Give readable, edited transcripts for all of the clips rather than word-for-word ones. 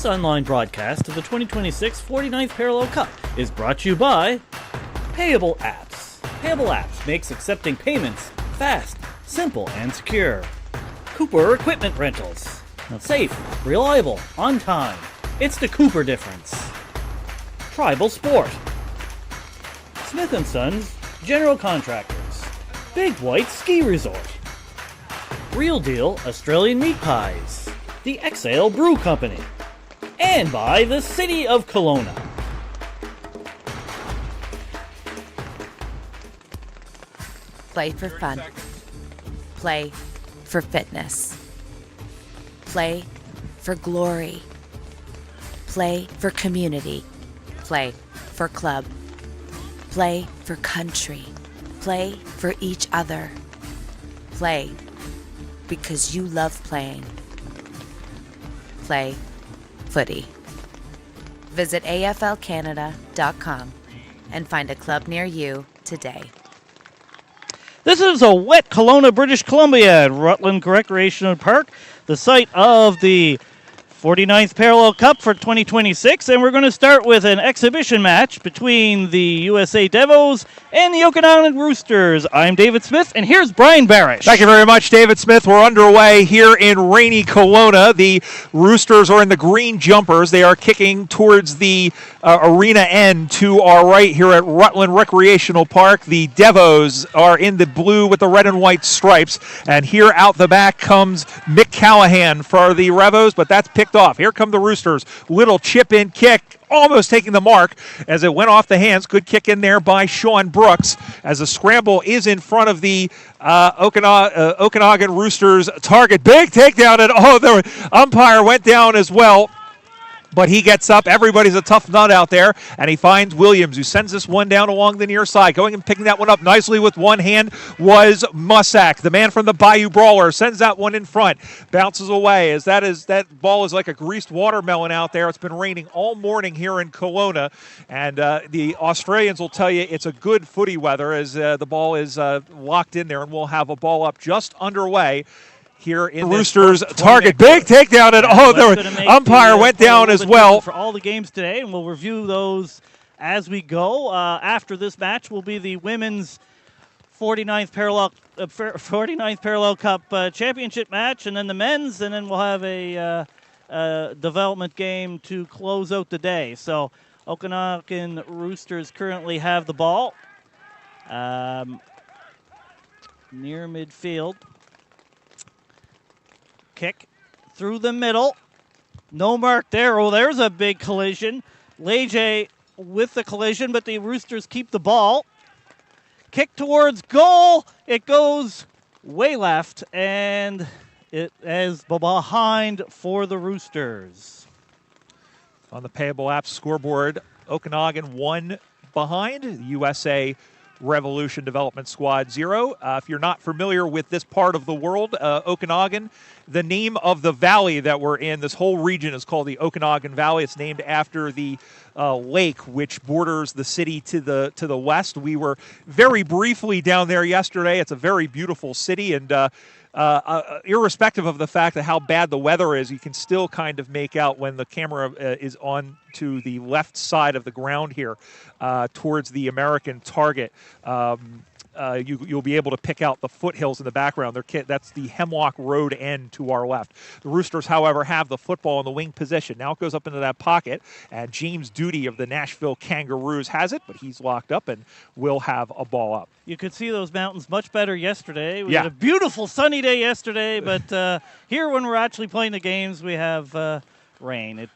This online broadcast of the 2026 49th Parallel Cup is brought to you by Payable Apps. Payable Apps makes accepting payments fast, simple, and secure. Cooper Equipment Rentals. Safe, reliable, on time. It's the Cooper difference. Tribal Sport. Smith & Sons General Contractors. Big White Ski Resort. Real Deal Australian Meat Pies. The Exhale Brew Company. And by the City of Kelowna. Play for fun. Play for fitness. Play for glory. Play for community. Play for club. Play for country. Play for each other. Play because you love playing. Play footy. Visit AFL-Canada.com and find a club near you today. This is a wet Kelowna, British Columbia at Rutland Recreational Park, the site of the 49th Parallel Cup for 2026, and we're going to start with an exhibition match between the USA Devos and the Okanagan Roosters. I'm David Smith, and here's Brian Barish. Thank you very much, David Smith. We're underway here in rainy Kelowna. The Roosters are in the green jumpers. They are kicking towards the arena end to our right here at Rutland Recreational Park. The Devos are in the blue with the red and white stripes, and here out the back comes Mick Callahan for the Revos, but that's picked off. Here come the Roosters. Little chip-in kick, almost taking the mark as it went off the hands. Good kick in there by Sean Brooks as the scramble is in front of the Okanagan Roosters target. Big takedown, and the umpire went down as well. But he gets up. Everybody's a tough nut out there. And he finds Williams, who sends this one down along the near side. Going and picking that one up nicely with one hand was Mussak. The man from the Bayou Brawler sends that one in front. Bounces away as that ball is like a greased watermelon out there. It's been raining all morning here in Kelowna. And the Australians will tell you it's a good footy weather as the ball is locked in there. And we'll have a ball up just underway here in the Roosters target. Big takedown, and the umpire went down as well. For all the games today, and we'll review those as we go. After this match will be the women's 49th Parallel Cup championship match, and then the men's, and then we'll have a development game to close out the day. So Okanagan Roosters currently have the ball near midfield. Kick through the middle. No mark there. Oh, there's a big collision. Leje with the collision, but the Roosters keep the ball. Kick towards goal. It goes way left, and it is behind for the Roosters. On the Payable Apps scoreboard, Okanagan 1 behind. USA Revolution Development Squad 0. If you're not familiar with this part of the world, Okanagan, the name of the valley that we're in, this whole region is called the Okanagan Valley. It's named after the lake which borders the city to the west. We were very briefly down there yesterday. It's a very beautiful city, and irrespective of the fact of how bad the weather is, you can still kind of make out when the camera is on to the left side of the ground here towards the American target. You'll be able to pick out the foothills in the background. That's the Hemlock Road end to our left. The Roosters, however, have the football in the wing position. Now it goes up into that pocket, and James Duty of the Nashville Kangaroos has it, but he's locked up and will have a ball up. You could see those mountains much better yesterday. We had a beautiful sunny day yesterday, but here when we're actually playing the games, we have rain.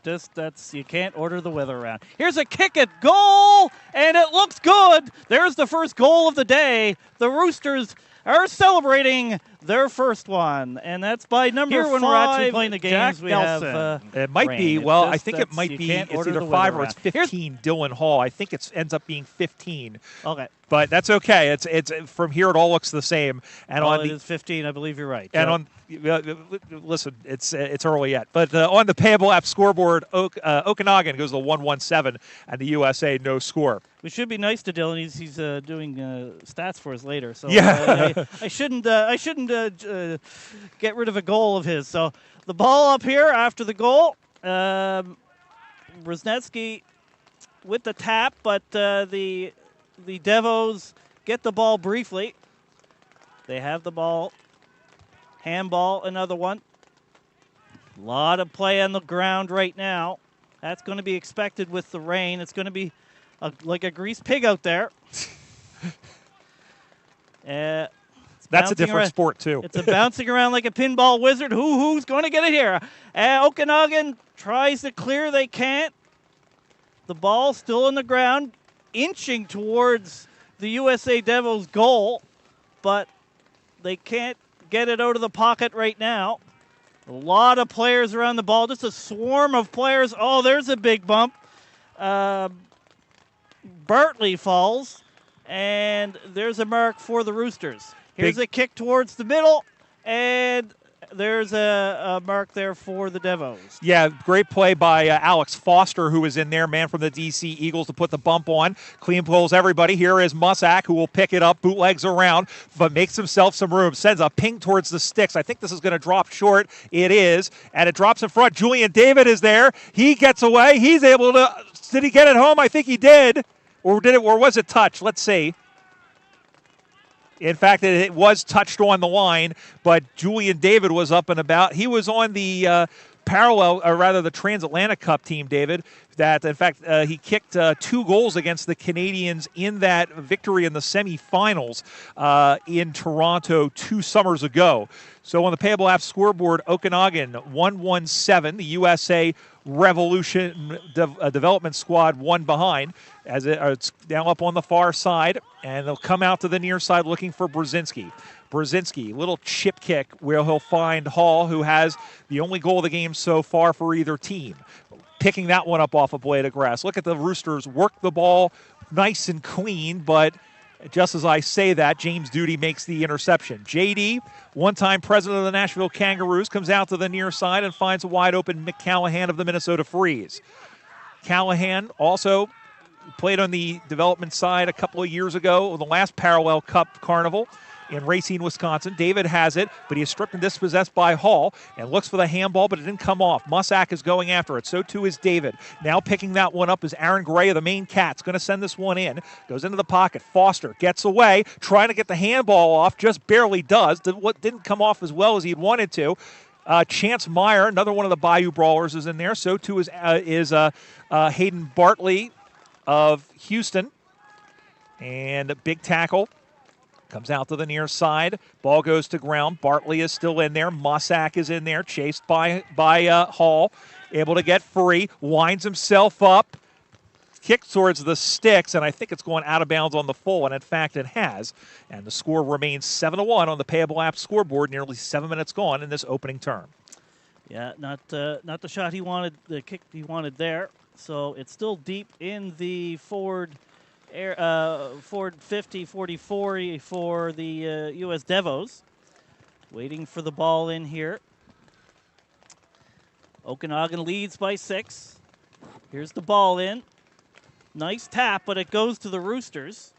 You can't order the weather around. Here's a kick at goal, and it looks good. There's the first goal of the day. The Roosters are celebrating their first one, and that's by number Here, 5. when we're actually playing the games, Jack we Nelson. have it might rain. be. Well, I think it might be. It's either 5 or it's 15. Here's, Dylan Hall. I think it ends up being 15. okay. But that's okay. It's from here. It all looks the same. And well, on it is 15. I believe you're right. And on listen, it's early yet. But on the Payable App scoreboard, Okanagan goes to 117, and the USA no score. We should be nice to Dylan. He's doing stats for us later. So yeah. I shouldn't get rid of a goal of his. So the ball up here after the goal. Brzezinski with the tap, but the Devos get the ball briefly. They have the ball. Handball, another one. A lot of play on the ground right now. That's going to be expected with the rain. It's going to be like a greased pig out there. That's a different sport, too. It's bouncing around like a pinball wizard. Who's going to get it here? Okanagan tries to clear. They can't. The ball still on the ground, inching towards the USA Devils goal, but they can't get it out of the pocket right now. A lot of players around the ball, just a swarm of players. Oh, there's a big bump. Bartley falls, and there's a mark for the Roosters. Here's a kick towards the middle, and there's a mark there for the Devos. Yeah, great play by Alex Foster, who was in there, man from the DC Eagles, to put the bump on. Clean pulls everybody. Here is Musak, who will pick it up, bootlegs around, but makes himself some room. Sends a ping towards the sticks. I think this is going to drop short. It is, and it drops in front. Julian David is there. He gets away. He's able to. Did he get it home? I think he did. Or was it touch? Let's see. In fact, it was touched on the line, but Julian David was up and about. He was on the the Transatlantic Cup team, David, that, in fact, he kicked 2 goals against the Canadians in that victory in the semifinals in Toronto 2 summers ago. So on the Payable Apps scoreboard, Okanagan 1-1-7, the USA Revolution Development Squad 1 behind, as it's now up on the far side, and they'll come out to the near side looking for Brzezinski. Brzezinski, little chip kick where he'll find Hall, who has the only goal of the game so far for either team. Picking that one up off a blade of grass. Look at the Roosters work the ball nice and clean, but just as I say that, James Duty makes the interception. JD, one-time president of the Nashville Kangaroos, comes out to the near side and finds a wide-open Mick Callahan of the Minnesota Freeze. Callahan also played on the development side a couple of years ago, the last Parallel Cup Carnival in Racine, Wisconsin. David has it, but he is stripped and dispossessed by Hall and looks for the handball, but it didn't come off. Musak is going after it. So too is David. Now picking that one up is Aaron Gray of the Maine Cats. Going to send this one in. Goes into the pocket. Foster gets away, trying to get the handball off. Just barely does. What didn't come off as well as he'd wanted to. Chance Meyer, another one of the Bayou Brawlers, is in there. So too is Hayden Bartley of Houston. And a big tackle. Comes out to the near side. Ball goes to ground. Bartley is still in there. Musak is in there. Chased by Hall. Able to get free. Winds himself up. Kicks towards the sticks, and I think it's going out of bounds on the full, and in fact it has. And the score remains 7-1 on the Payable Apps scoreboard. Nearly 7 minutes gone in this opening term. Yeah, not the shot he wanted, the kick he wanted there. So it's still deep in the forward 50-40 for the U.S. Devos. Waiting for the ball in here. Okanagan leads by 6. Here's the ball in. Nice tap, but it goes to the Roosters.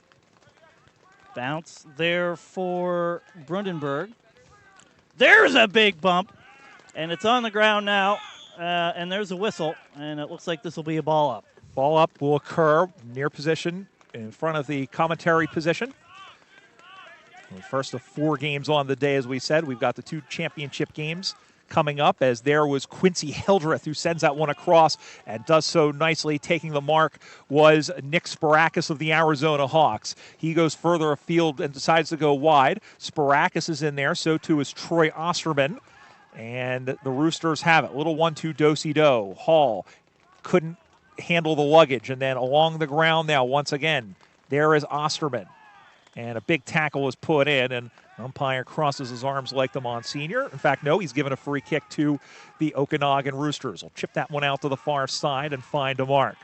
Bounce there for Brundenberg. There's a big bump, and it's on the ground now, and there's a whistle, and it looks like this will be a ball up. Ball up will occur near position, in front of the commentary position. The first of 4 games on the day, as we said. We've got the 2 championship games coming up, as there was Quincy Hildreth, who sends that one across and does so nicely. Taking the mark was Nick Sparakis of the Arizona Hawks. He goes further afield and decides to go wide. Sparakis is in there, so too is Troy Osterman. And the Roosters have it. Little 1-2 do-si-do. Hall couldn't handle the luggage, and then along the ground now once again there is Osterman, and a big tackle is put in, and umpire crosses his arms like the Monsignor. In fact, no, he's given a free kick to the Okanagan Roosters. Will chip that one out to the far side and find a mark.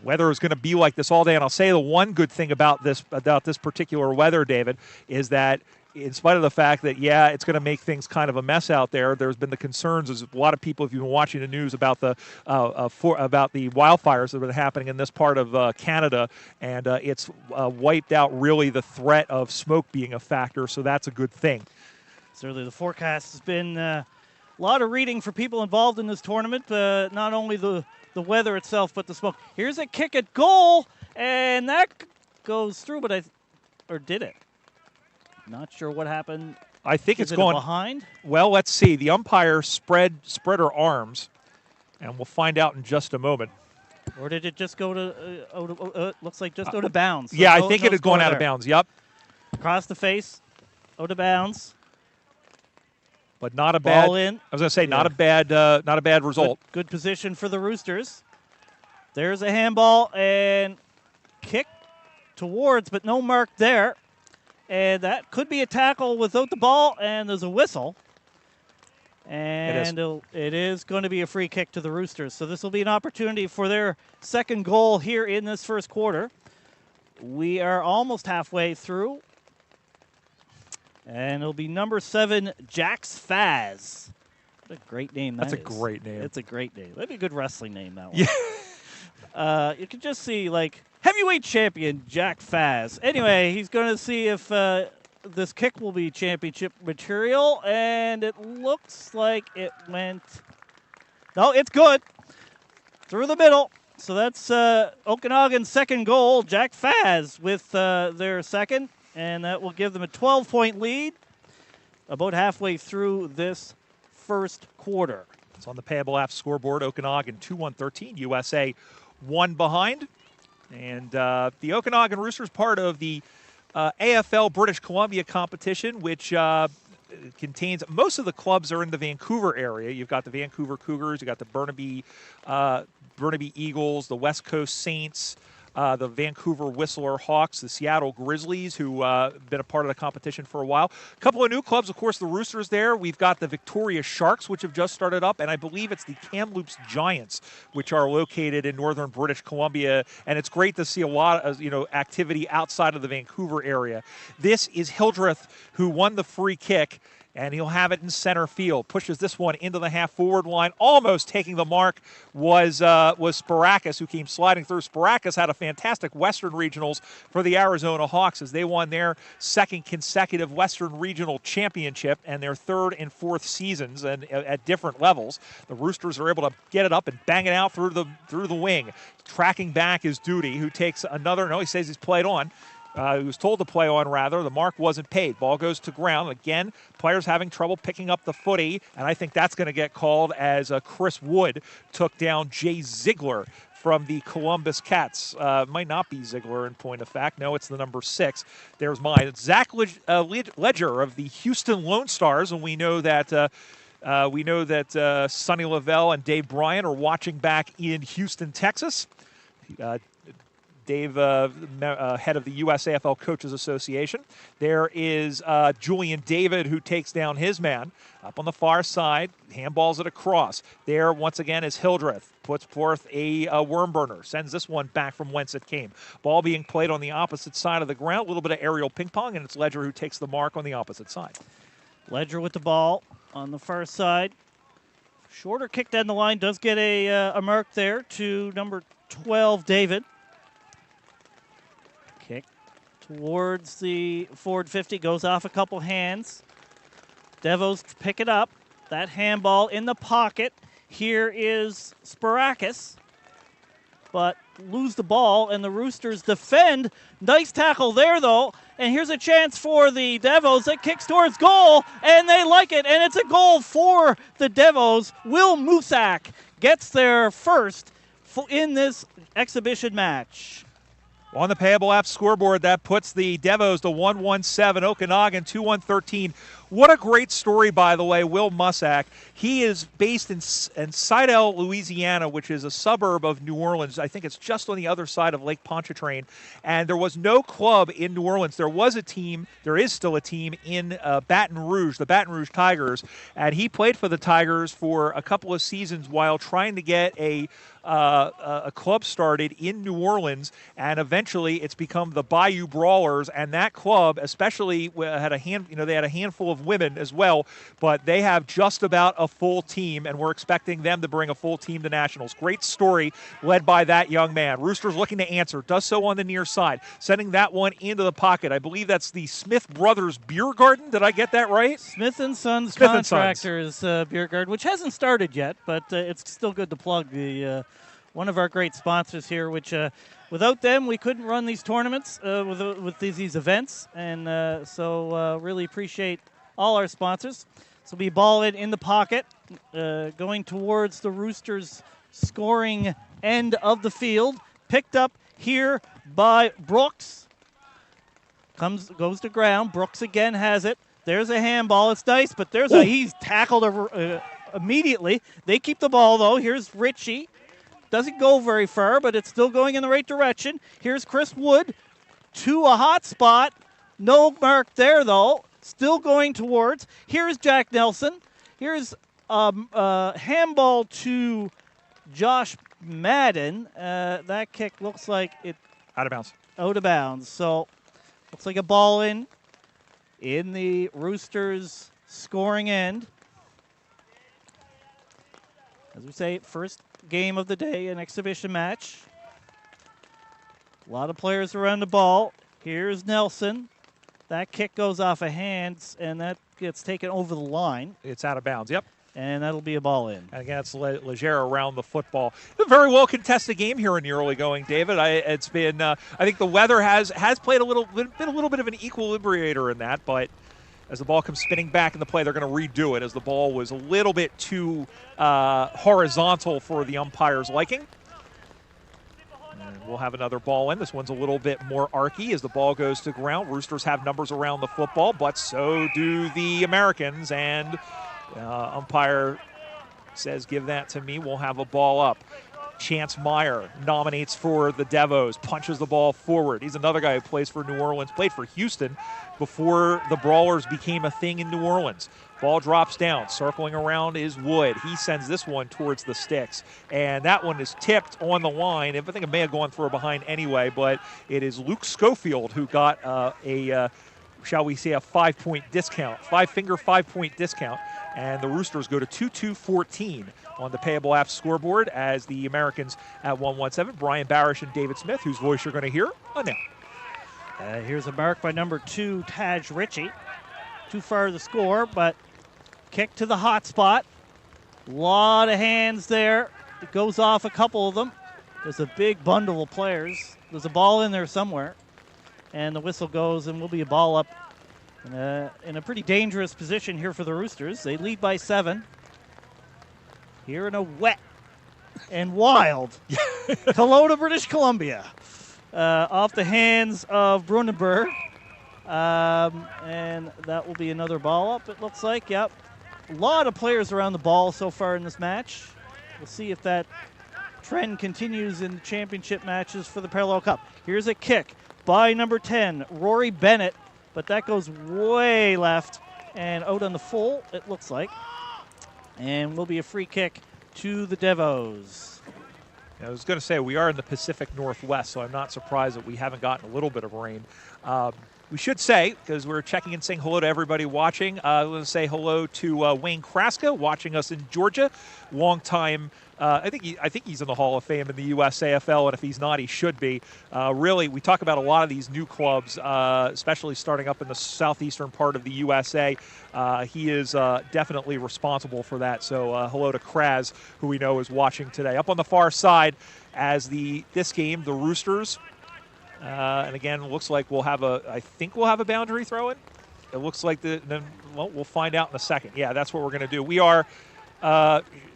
Weather is going to be like this all day, and I'll say the one good thing about this particular weather, David, is that in spite of the fact that, yeah, it's going to make things kind of a mess out there, there's been the concerns, as a lot of people, if you've been watching the news, about the wildfires that have been happening in this part of Canada, and it's wiped out really the threat of smoke being a factor, so that's a good thing. Certainly the forecast has been A lot of reading for people involved in this tournament, not only the weather itself, but the smoke. Here's a kick at goal, and that goes through, but or did it? Not sure what happened. I think it's going behind. Well, let's see. The umpire spread her arms, and we'll find out in just a moment. Or did it just go to, looks like just out of bounds. So yeah, I think it had gone out of bounds, yep. Across the face, out of bounds. But not a bad, ball in. I was going to say, not a bad result. Good position for the Roosters. There's a handball and kick towards, but no mark there. And that could be a tackle without the ball, and there's a whistle. And it is going to be a free kick to the Roosters. So this will be an opportunity for their second goal here in this first quarter. We are almost halfway through. And it'll be number 7, Jax Faz. What a great name that is. That's a great name. It's a great name. That'd be a good wrestling name, that one. Yeah. You can just see, like, heavyweight champion Jack Faz. Anyway, he's going to see if this kick will be championship material, and it looks like it went. No, it's good. Through the middle. So that's Okanagan's second goal. Jack Faz with their second, and that will give them a 12-point lead about halfway through this first quarter. It's on the Payable Apps scoreboard. Okanagan 2-1-13. USA 1 behind. And the Okanagan Roosters, part of the AFL British Columbia competition, which contains most of the clubs are in the Vancouver area. You've got the Vancouver Cougars, you've got the Burnaby Eagles, the West Coast Saints, the Vancouver Whistler Hawks, the Seattle Grizzlies, who been a part of the competition for a while. A couple of new clubs, of course, the Roosters there. We've got the Victoria Sharks, which have just started up, and I believe it's the Kamloops Giants, which are located in northern British Columbia. And it's great to see a lot of activity outside of the Vancouver area. This is Hildreth, who won the free kick. And he'll have it in center field. Pushes this one into the half-forward line. Almost taking the mark was Sparakis, who came sliding through. Sparakis had a fantastic Western Regionals for the Arizona Hawks as they won their second consecutive Western Regional Championship and their third and fourth seasons, and at different levels. The Roosters are able to get it up and bang it out through the wing. Tracking back is Duty, who takes another. No, he says he's played on. He was told to play on, rather. The mark wasn't paid. Ball goes to ground. Again, players having trouble picking up the footy, and I think that's going to get called as Chris Wood took down Jay Ziegler from the Columbus Cats. Might not be Ziegler in point of fact. No, it's the number 6. There's mine. It's Zach Ledger of the Houston Lone Stars, and we know that Sonny Lavelle and Dave Bryan are watching back in Houston, Texas. Dave, head of the U.S. AFL Coaches Association. There is Julian David, who takes down his man up on the far side. Handballs it across. There, once again, is Hildreth. Puts forth a worm burner. Sends this one back from whence it came. Ball being played on the opposite side of the ground. A little bit of aerial ping pong, and it's Ledger who takes the mark on the opposite side. Ledger with the ball on the far side. Shorter kick down the line. Does get a mark there to number 12, David. Kick towards the forward 50, goes off a couple hands. Devos pick it up. That handball in the pocket. Here is Sparakis, but lose the ball, and the Roosters defend. Nice tackle there, though. And here's a chance for the Devos. That kicks towards goal, and they like it, and it's a goal for the Devos. Will Musak gets their first in this exhibition match. On the Payable Apps scoreboard, that puts the Devos to 1-1-7, Okanagan 2-1-13. What a great story, by the way, Will Musak. He is based in Sidell, Louisiana, which is a suburb of New Orleans. I think it's just on the other side of Lake Pontchartrain. And there was no club in New Orleans. There was a team, there is still a team in Baton Rouge, the Baton Rouge Tigers. And he played for the Tigers for a couple of seasons while trying to get a club started in New Orleans, and eventually it's become the Bayou Brawlers. And that club, especially, had a handful of of women as well, but they have just about a full team, and we're expecting them to bring a full team to nationals. Great story led by that young man. Roosters looking to answer, does so on the near side, sending that one into the pocket. I believe that's the Smith Brothers Beer Garden. Did I get that right? Smith & Sons Smith Contractors Beer Garden, which hasn't started yet, but it's still good to plug. The one of our great sponsors here, which without them we couldn't run these tournaments with these events, and so really appreciate all our sponsors. So we ball it in the pocket, going towards the Roosters' scoring end of the field. Picked up here by Brooks. Goes to ground. Brooks again has it. There's a handball. It's nice, but he's tackled immediately. They keep the ball, though. Here's Ritchie. Doesn't go very far, but it's still going in the right direction. Here's Chris Wood to a hot spot. No mark there, though. Still going towards. Here's Jack Nelson. Here's handball to Josh Madden. That kick looks like it Out of bounds. Out of bounds. So looks like a ball in the Roosters scoring end. As we say, first game of the day, an exhibition match. A lot of players around the ball. Here's Nelson. That kick goes off of hands, and that gets taken over the line. It's out of bounds, yep. And that'll be a ball in. And again, it's Leger around the football. A very well contested game here in the early going, David. It's been, I think the weather has played a little bit of an equilibrator in that, but as the ball comes spinning back in the play, they're going to redo it as the ball was a little bit too horizontal for the umpire's liking. And we'll have another ball in. This one's a little bit more archy as the ball goes to ground. Roosters have numbers around the football, but so do the Americans. And umpire says, give that to me. We'll have a ball up. Chance Meyer nominates for the Devos, punches the ball forward. He's another guy who plays for New Orleans, played for Houston before the Brawlers became a thing in New Orleans. Ball drops down. Circling around is Wood. He sends this one towards the sticks. And that one is tipped on the line. I think it may have gone through behind anyway, but it is Luke Schofield who got shall we say, a 5-point discount, five-finger 5-point discount. And the Roosters go to 2-2-14 on the Payable Apps scoreboard as the Americans at 1-1-7. Brian Barish and David Smith, whose voice you're going to hear on now. Here's a mark by number 2, Taj Ritchie. Too far to score, but kick to the hot spot. A lot of hands there. It goes off a couple of them. There's a big bundle of players. There's a ball in there somewhere. And the whistle goes, and will be a ball up in a pretty dangerous position here for the Roosters. They lead by 7. Here in a wet and wild Kelowna, British Columbia. Off the hands of Brunenberg. And that will be another ball up, it looks like. Yep. A lot of players around the ball so far in this match. We'll see if that trend continues in the championship matches for the Parallel Cup. Here's a kick by number 10, Rory Bennett, but that goes way left and out on the full, it looks like. And will be a free kick to the Devos. I was going to say, we are in the Pacific Northwest, so I'm not surprised that we haven't gotten a little bit of rain. We should say, because we're checking and saying hello to everybody watching, I want to say hello to Wayne Kraska, watching us in Georgia. Long time, I think he's in the Hall of Fame in the U.S. AFL, and if he's not, he should be. Really, we talk about a lot of these new clubs, especially starting up in the southeastern part of the USA. He is definitely responsible for that. So hello to Kraz, who we know is watching today. Up on the far side, as this game, the Roosters. And again, it looks like I think we'll have a boundary throw in. It looks like we'll find out in a second. Yeah, that's what we're going to do. We are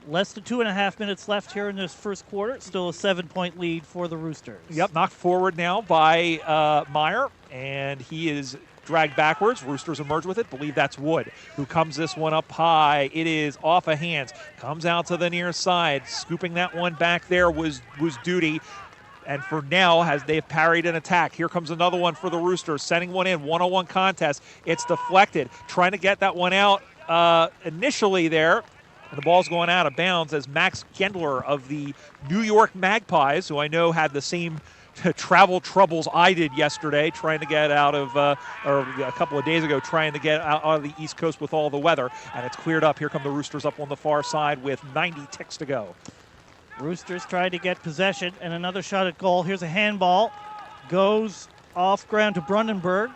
less than 2.5 minutes left here in this first quarter. Still a 7-point lead for the Roosters. Yep, knocked forward now by Meyer, and he is dragged backwards. Roosters emerge with it. Believe that's Wood, who comes this one up high. It is off of hands. Comes out to the near side. Scooping that one back there was Duty. And for now, as they've parried an attack, here comes another one for the Roosters, sending one in, one-on-one contest. It's deflected, trying to get that one out initially there. And the ball's going out of bounds as Max Gendler of the New York Magpies, who I know had the same travel troubles I did yesterday, trying to get out of, or a couple of days ago, trying to get out of the East Coast with all the weather, and it's cleared up. Here come the Roosters up on the far side with 90 ticks to go. Roosters trying to get possession, and another shot at goal. Here's a handball. Goes off ground to Brandenburg.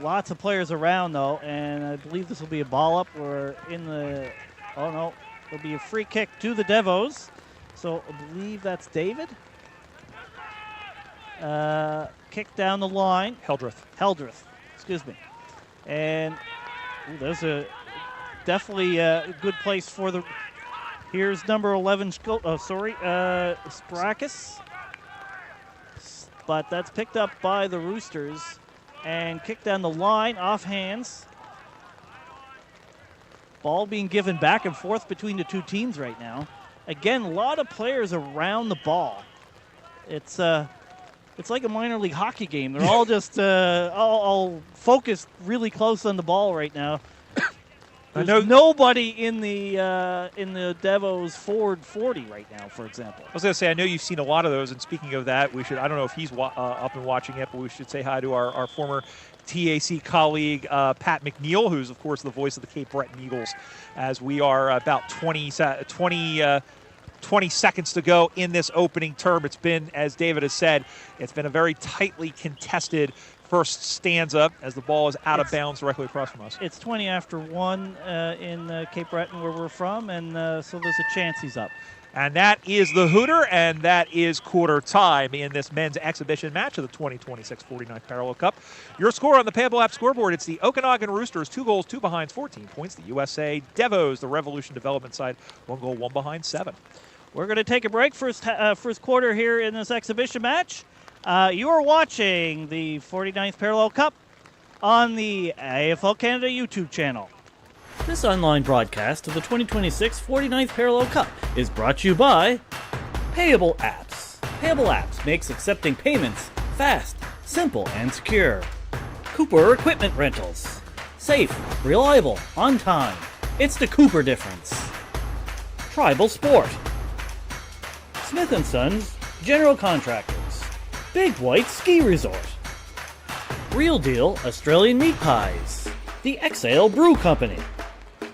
Lots of players around, though, and I believe this will be a ball up. We're in the, oh no, it'll be a free kick to the Devos. So I believe that's David. Kick down the line. Heldreth, excuse me. And there's a definitely a good place for the, here's number 11, Sprakis. But that's picked up by the Roosters and kicked down the line, off hands. Ball being given back and forth between the two teams right now. Again, a lot of players around the ball. It's like a minor league hockey game. They're all just all focused really close on the ball right now. There's nobody in the Devos forward 40 right now, for example. I was going to say, I know you've seen a lot of those, and speaking of that, we should, I don't know if he's up and watching it, but we should say hi to our former TAC colleague, Pat McNeil, who's, of course, the voice of the Cape Breton Eagles, as we are about 20 seconds to go in this opening term. It's been, as David has said, it's been a very tightly contested first stanza as the ball is out of bounds directly across from us. It's 20 after 1 in Cape Breton, where we're from, and so there's a chance he's up. And that is the Hooter, and that is quarter time in this men's exhibition match of the 2026 49th Parallel Cup. Your score on the Payable Apps scoreboard, it's the Okanagan Roosters, 2 goals, 2 behinds, 14 points. The USA Devos, the Revolution Development side, 1 goal, 1 behind, 7. We're going to take a break first quarter here in this exhibition match. You are watching the 49th Parallel Cup on the AFL Canada YouTube channel. This online broadcast of the 2026 49th Parallel Cup is brought to you by Payable Apps. Payable Apps makes accepting payments fast, simple, and secure. Cooper Equipment Rentals. Safe, reliable, on time. It's the Cooper difference. Tribal Sport. Smith & Sons General Contractors. Big White Ski Resort. Real Deal Australian Meat Pies. The Exhale Brew Company.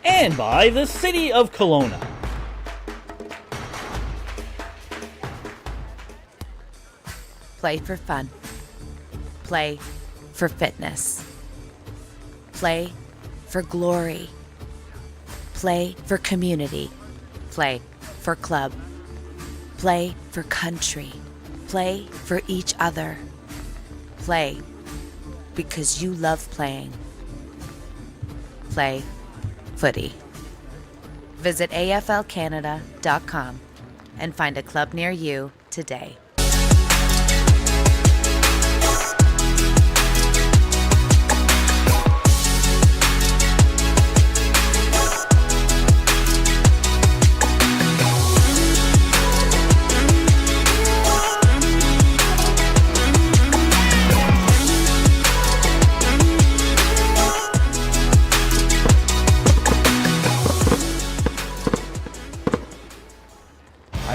And by the City of Kelowna. Play for fun. Play for fitness. Play for glory. Play for community. Play for club. Play for country. Play for each other. Play because you love playing. Play footy. Visit AFL-Canada.com and find a club near you today.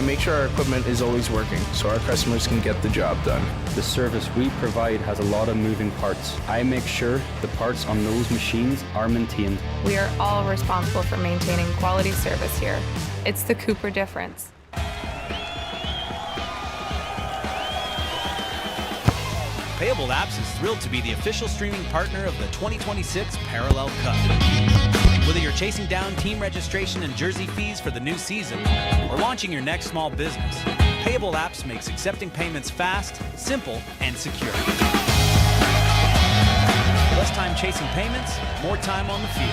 Make sure our equipment is always working so our customers can get the job done. The service we provide has a lot of moving parts. I make sure the parts on those machines are maintained. We are all responsible for maintaining quality service here. It's the Cooper difference. Payable Apps is thrilled to be the official streaming partner of the 2026 Parallel Cup. Whether you're chasing down team registration and jersey fees for the new season or launching your next small business, Payable Apps makes accepting payments fast, simple, and secure. Less time chasing payments, more time on the field.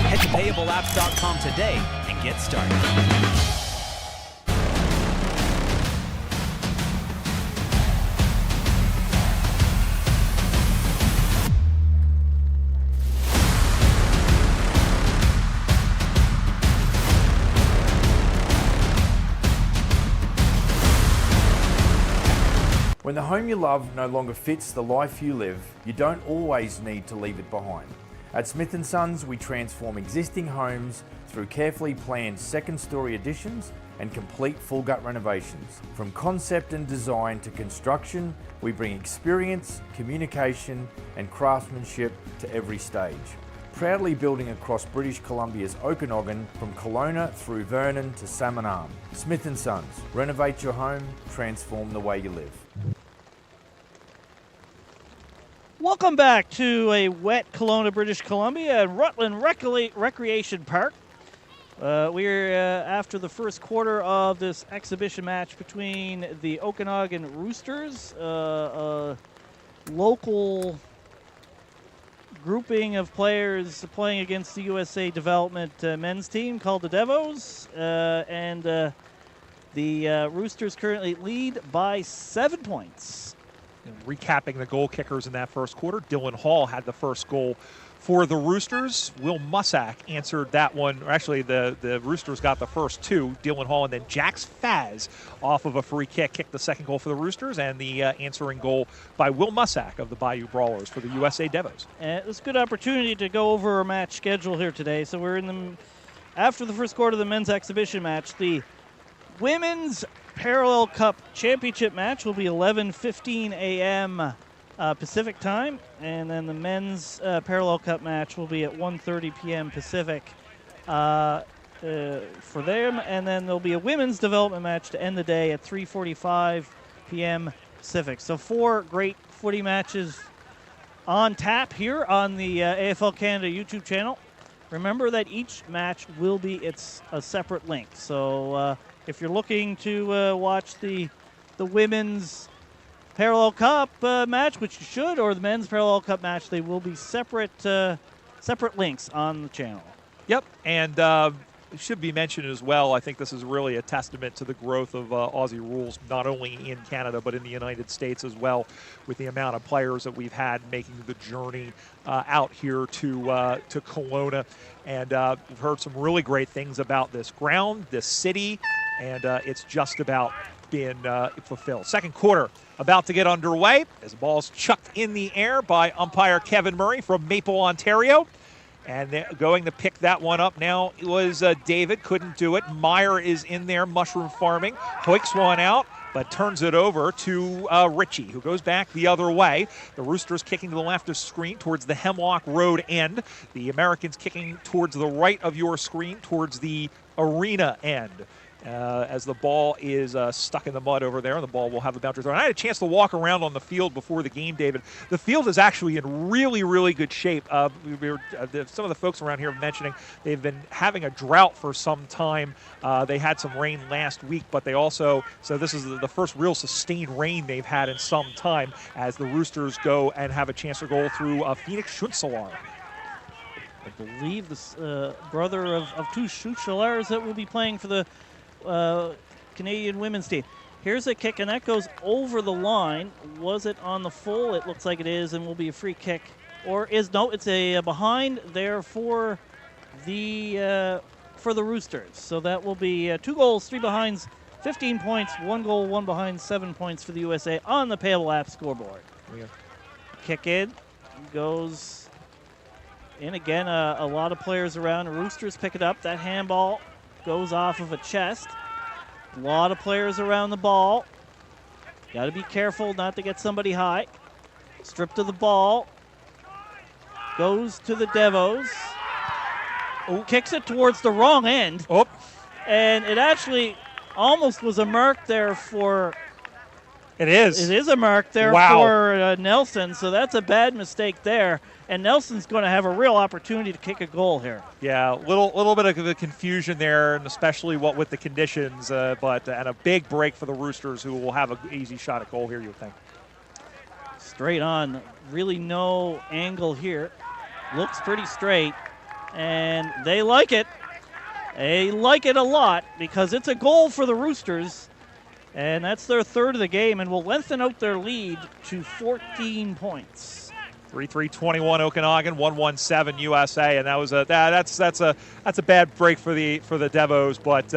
Head to payableapps.com today and get started. When the home you love no longer fits the life you live, you don't always need to leave it behind. At Smith & Sons, we transform existing homes through carefully planned second-story additions and complete full gut renovations. From concept and design to construction, we bring experience, communication and craftsmanship to every stage. Proudly building across British Columbia's Okanagan from Kelowna through Vernon to Salmon Arm. Smith & Sons, renovate your home, transform the way you live. Welcome back to a wet Kelowna, British Columbia at Rutland Recreation Park. We're after the first quarter of this exhibition match between the Okanagan Roosters, a local grouping of players playing against the USA Development men's team called the Devos, and the Roosters currently lead by 7 points. And recapping the goal kickers in that first quarter, Dylan Hall had the first goal for the Roosters. Will Mussack answered that one. Or actually, the Roosters got the first two, Dylan Hall, and then Jax Faz off of a free kick kicked the second goal for the Roosters, and the answering goal by Will Mussack of the Bayou Brawlers for the USA Devos. And it's a good opportunity to go over our match schedule here today. So we're after the first quarter of the men's exhibition match. The Women's Parallel Cup Championship match will be 11:15 a.m. Pacific time, and then the men's Parallel Cup match will be at 1:30 p.m. Pacific for them, and then there'll be a women's development match to end the day at 3:45 p.m. Pacific. So 4 great footy matches on tap here on the AFL Canada YouTube channel. Remember that each match will be a separate link. So if you're looking to watch the women's Parallel Cup match, which you should, or the men's Parallel Cup match, they will be separate links on the channel. Yep, and it should be mentioned as well, I think this is really a testament to the growth of Aussie rules, not only in Canada but in the United States as well, with the amount of players that we've had making the journey out here to Kelowna. And we've heard some really great things about this ground, this city, and it's just about being fulfilled. Second quarter about to get underway as the ball's chucked in the air by umpire Kevin Murray from Maple, Ontario. And going to pick that one up now was David, couldn't do it. Meyer is in there, mushroom farming, hoiks one out, but turns it over to Ritchie, who goes back the other way. The Roosters kicking to the left of screen towards the Hemlock Road end. The Americans kicking towards the right of your screen towards the arena end. As the ball is stuck in the mud over there, and the ball will have a boundary throw. And I had a chance to walk around on the field before the game, David. The field is actually in really, really good shape. Some of the folks around here are mentioning they've been having a drought for some time. They had some rain last week, but they also, so this is the first real sustained rain they've had in some time as the Roosters go and have a chance to go through Phoenix Schunzelar. I believe this brother of two Schunzelars that will be playing for the Canadian women's team. Here's a kick, and that goes over the line. Was it on the full? It looks like it is, and will be a free kick. Or is no? It's a behind there for the Roosters. So that will be 2 goals, 3 behinds, 15 points, 1 goal, 1 behind, 7 points for the USA on the Payable Apps scoreboard. Yeah. Kick in, goes in again. A lot of players around. The Roosters pick it up. That handball goes off of a chest. A lot of players around the ball. Got to be careful not to get somebody high. Stripped of the ball. Goes to the Devos. Oh, kicks it towards the wrong end. Oh. And it actually almost was a mark there for... It is. It is a mark there for Nelson, so that's a bad mistake there. And Nelson's going to have a real opportunity to kick a goal here. Yeah, little bit of a confusion there, and especially with the conditions, but a big break for the Roosters, who will have an easy shot at goal here, you would think. Straight on, really no angle here. Looks pretty straight, and they like it. They like it a lot because it's a goal for the Roosters. And that's their third of the game, and will lengthen out their lead to 14 points. 3-3-21 Okanagan, 1-1-7 USA, and that was that's a bad break for the Devos, but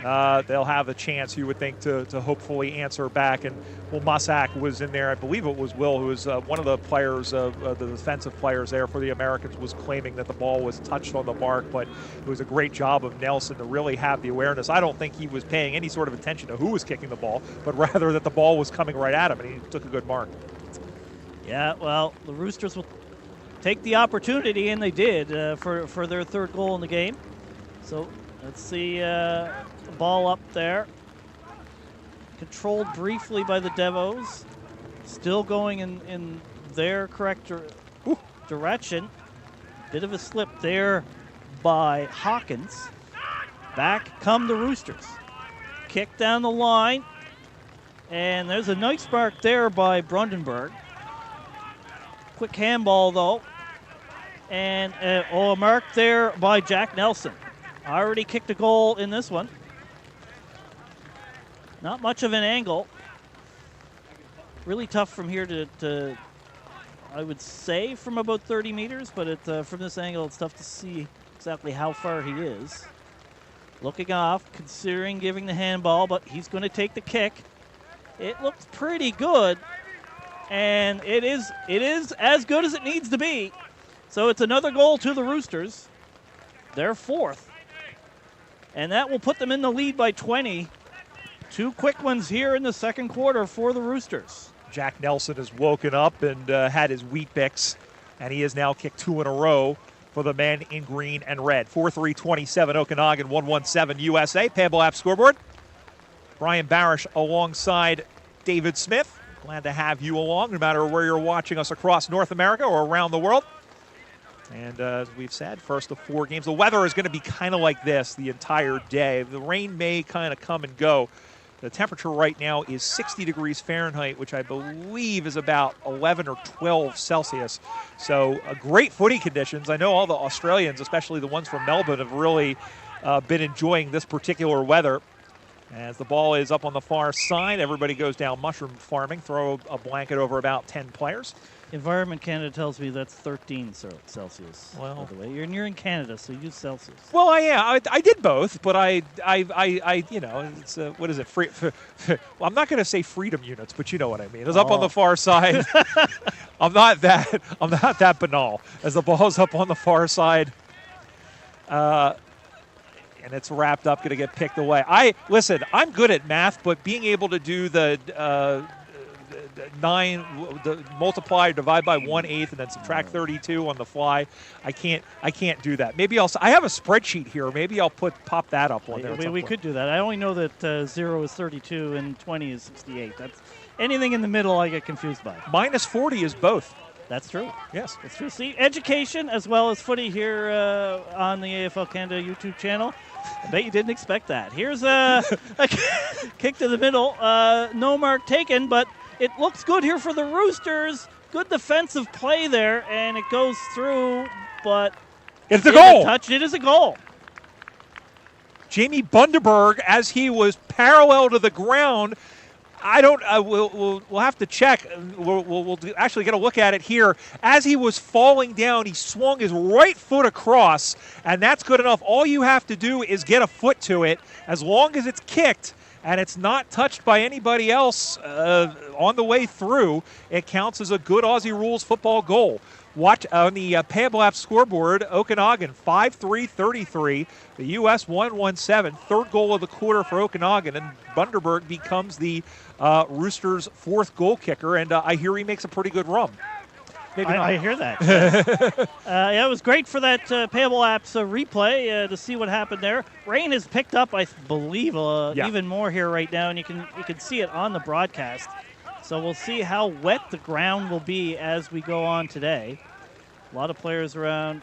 they'll have a chance, you would think, to hopefully answer back. And Will Musak was in there. I believe it was Will, who was one of the players, the defensive players there for the Americans, was claiming that the ball was touched on the mark, but it was a great job of Nelson to really have the awareness. I don't think he was paying any sort of attention to who was kicking the ball, but rather that the ball was coming right at him, and he took a good mark. Yeah, well, the Roosters will take the opportunity, and they did for their third goal in the game. So let's see the ball up there. Controlled briefly by the Devos. Still going in their correct direction. Bit of a slip there by Hawkins. Back come the Roosters. Kick down the line. And there's a nice mark there by Brandenburg. Quick handball, though. And a mark there by Jack Nelson. Already kicked a goal in this one. Not much of an angle. Really tough from here to I would say, from about 30 meters, but from this angle, it's tough to see exactly how far he is. Looking off, considering giving the handball, but he's going to take the kick. It looks pretty good, and it is as good as it needs to be. So it's another goal to the Roosters. They're fourth. And that will put them in the lead by 20. Two quick ones here in the second quarter for the Roosters. Jack Nelson has woken up and had his Weet-Bix, and he has now kicked 2 in a row for the men in green and red. 4-3-27 Okanagan, 1-1-7 USA. Payable Apps scoreboard. Brian Barish alongside David Smith. Glad to have you along, no matter where you're watching us across North America or around the world. And as we've said, first of 4 games. The weather is going to be kind of like this the entire day. The rain may kind of come and go. The temperature right now is 60 degrees Fahrenheit, which I believe is about 11 or 12 Celsius. So great footy conditions. I know all the Australians, especially the ones from Melbourne, have really been enjoying this particular weather. As the ball is up on the far side, everybody goes down mushroom farming, throw a blanket over about 10 players. Environment Canada tells me that's 13 Celsius. Well, by the way, you're in Canada, so use Celsius. Well, I did both, but I you know, it's what is it? Well, I'm not going to say freedom units, but you know what I mean. It's up on the far side. I'm not that banal. As the ball's up on the far side, and it's wrapped up, going to get picked away. I'm good at math, but being able to do the multiply or divide by 1/8 and then subtract 32 on the fly, I can't do that. Maybe I have a spreadsheet here. Maybe I'll pop that up on there. We could do that. I only know that 0 is 32 and 20 is 68. That's anything in the middle I get confused by. Minus 40 is both. That's true. Yes. That's true. See, education as well as footy here on the AFL Canada YouTube channel. I bet you didn't expect that. Here's a kick to the middle. No mark taken, but it looks good here for the Roosters. Good defensive play there, and it goes through, but it's a goal. It is a goal. Jamie Bundaberg, as he was parallel to the ground, we'll have to check. We'll actually get a look at it here. As he was falling down, he swung his right foot across, and that's good enough. All you have to do is get a foot to it. As long as it's kicked and it's not touched by anybody else on the way through, it counts as a good Aussie rules football goal. Watch on the Payable Apps scoreboard, Okanagan 5-3-33, the U.S. 1-1-7, third goal of the quarter for Okanagan, and Bundaberg becomes the Roosters' 4th goal kicker, and I hear he makes a pretty good run. I hear that. Yeah, it was great for that Payable Apps replay to see what happened there. Rain has picked up, I believe, even more here right now, and you can see it on the broadcast. So we'll see how wet the ground will be as we go on today. A lot of players around,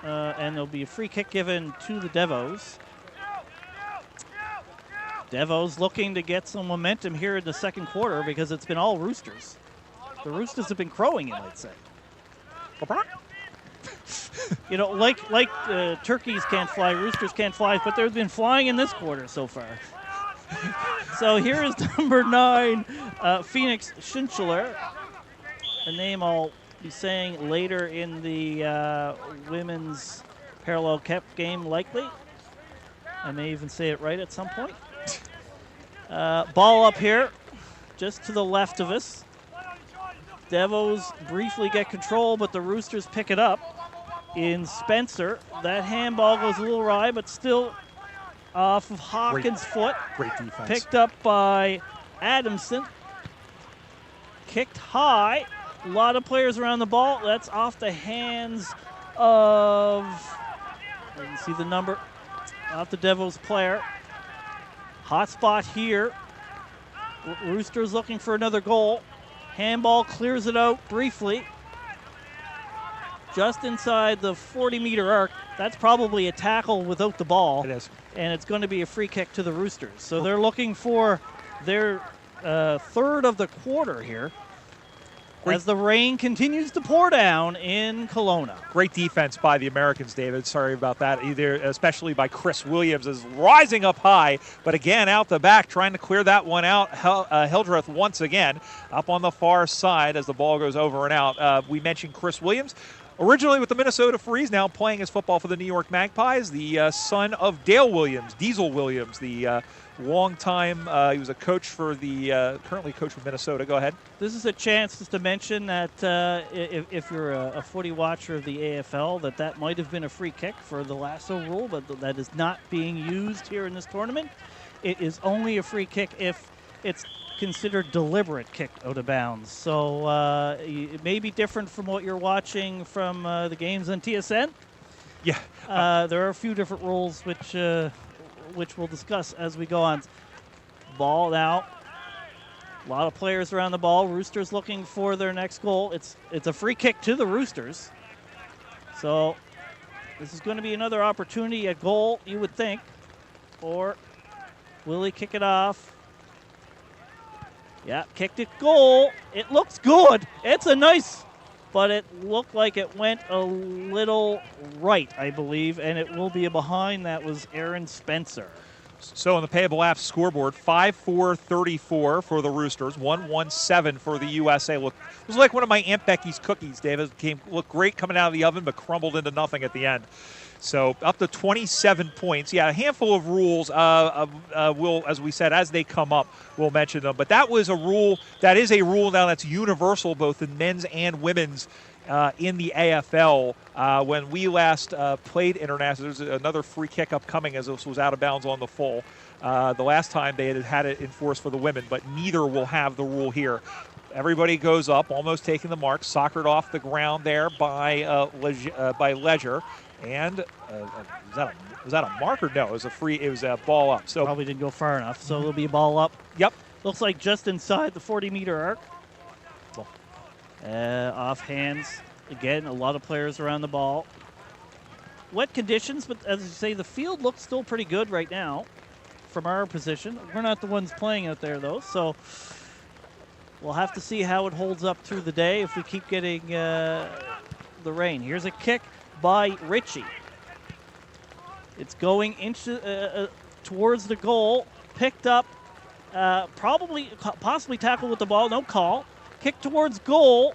and there'll be a free kick given to the Devos. Devos looking to get some momentum here in the second quarter because it's been all Roosters. The Roosters have been crowing, you might say. You know, like turkeys can't fly, roosters can't fly, but they've been flying in this quarter so far. So here is number 9, Phoenix Schinchler, a name I'll be saying later in the women's parallel cup game, likely. I may even say it right at some point. Ball up here, just to the left of us. Devos briefly get control, but the Roosters pick it up in Spencer. That handball goes a little awry, but still off of Hawkins' foot. Great defense. Picked up by Adamson. Kicked high. A lot of players around the ball. That's off the hands of, you can see the number, off the Devils player. Hot spot here. Roosters looking for another goal. Handball clears it out briefly. Just inside the 40-meter arc. That's probably a tackle without the ball. It is. And it's going to be a free kick to the Roosters. So they're looking for their third of the quarter here as the rain continues to pour down in Kelowna. Great defense by the Americans, David. Sorry about that, especially by Chris Williams, is rising up high, but again out the back, trying to clear that one out. Hildreth once again up on the far side as the ball goes over and out. We mentioned Chris Williams, originally with the Minnesota Freeze, now playing his football for the New York Magpies, the son of Dale Williams, Diesel Williams, the long time, he was a coach for the, currently coach for Minnesota. Go ahead. This is a chance just to mention that if you're a footy watcher of the AFL, that might have been a free kick for the lasso rule, but that is not being used here in this tournament. It is only a free kick if it's considered deliberate kick out of bounds. So it may be different from what you're watching from the games on TSN. Yeah. There are a few different rules which we'll discuss as we go on. Ball now. A lot of players around the ball. Roosters looking for their next goal. It's a free kick to the Roosters. So this is going to be another opportunity at goal, you would think. Or will he kick it off? Yeah, kicked it goal. It looks good. It's a nice, but it looked like it went a little right, I believe, and it will be a behind. That was Aaron Spencer. So on the Payable Apps scoreboard, 5-4-34 for the Roosters, 1-1-7 for the USA. Look, it was like one of my Aunt Becky's cookies, David. Looked great coming out of the oven, but crumbled into nothing at the end. So up to 27 points. Yeah, a handful of rules will, as we said, as they come up, we'll mention them. But that was a rule, that is a rule now that's universal both in men's and women's in the AFL. When we last played international, there's another free kick upcoming as this was out of bounds on the full. The last time they had it enforced for the women, but neither will have the rule here. Everybody goes up, almost taking the mark, soccered off the ground there by Leisure. And was that a mark or no? It was a free. It was a ball up. So probably didn't go far enough. So it'll be a ball up. Yep. Looks like just inside the 40-meter arc. Off hands again. A lot of players around the ball. Wet conditions, but as you say, the field looks still pretty good right now from our position. We're not the ones playing out there though, so we'll have to see how it holds up through the day if we keep getting the rain. Here's a kick by Ritchie. It's going into towards the goal. Picked up, possibly tackled with the ball. No call. Kick towards goal,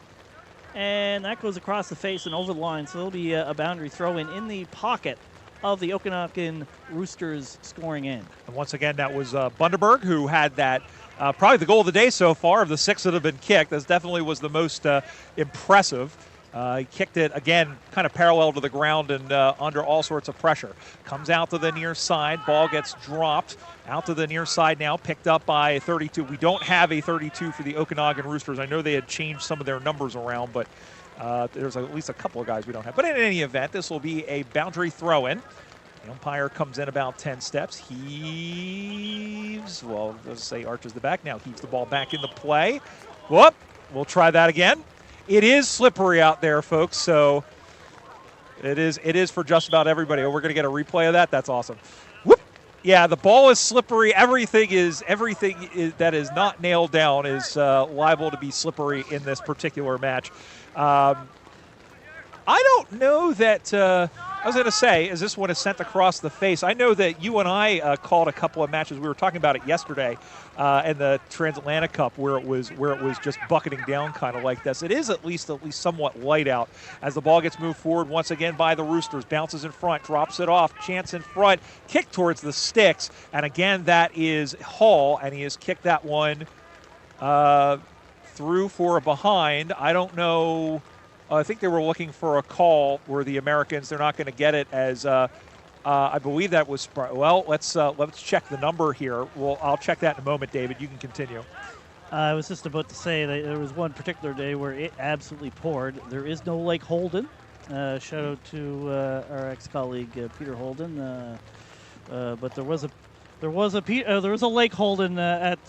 and that goes across the face and over the line. So it'll be a boundary throw in the pocket of the Okanagan Roosters scoring end. And once again, that was Bundaberg who had that. Probably the goal of the day so far of the 6 that have been kicked. This definitely was the most impressive. He kicked it, again, kind of parallel to the ground and under all sorts of pressure. Comes out to the near side. Ball gets dropped out to the near side now, picked up by 32. We don't have a 32 for the Okanagan Roosters. I know they had changed some of their numbers around, but there's at least a couple of guys we don't have. But in any event, this will be a boundary throw-in. The umpire comes in about 10 steps, heaves, well, let's say arches the back. Now heaves the ball back into play. Whoop, we'll try that again. It is slippery out there, folks, so it is for just about everybody. Oh, we're going to get a replay of that? That's awesome. Whoop! Yeah, the ball is slippery. Everything that is not nailed down is liable to be slippery in this particular match. I don't know that I was going to say, as this one is sent across the face, I know that you and I called a couple of matches. We were talking about it yesterday in the Transatlantic Cup, where it was just bucketing down kind of like this. It is at least somewhat light out as the ball gets moved forward once again by the Roosters. Bounces in front, drops it off. Chance in front, kick towards the sticks, and again that is Hall, and he has kicked that one through for a behind. I don't know. I think they were looking for a call where the Americans, they're not going to get it as I believe that was, well, let's check the number here. I'll check that in a moment, David. You can continue. I was just about to say that there was one particular day where it absolutely poured. There is no Lake Holden. Shout out to our ex-colleague Peter Holden. But there was a Lake Holden at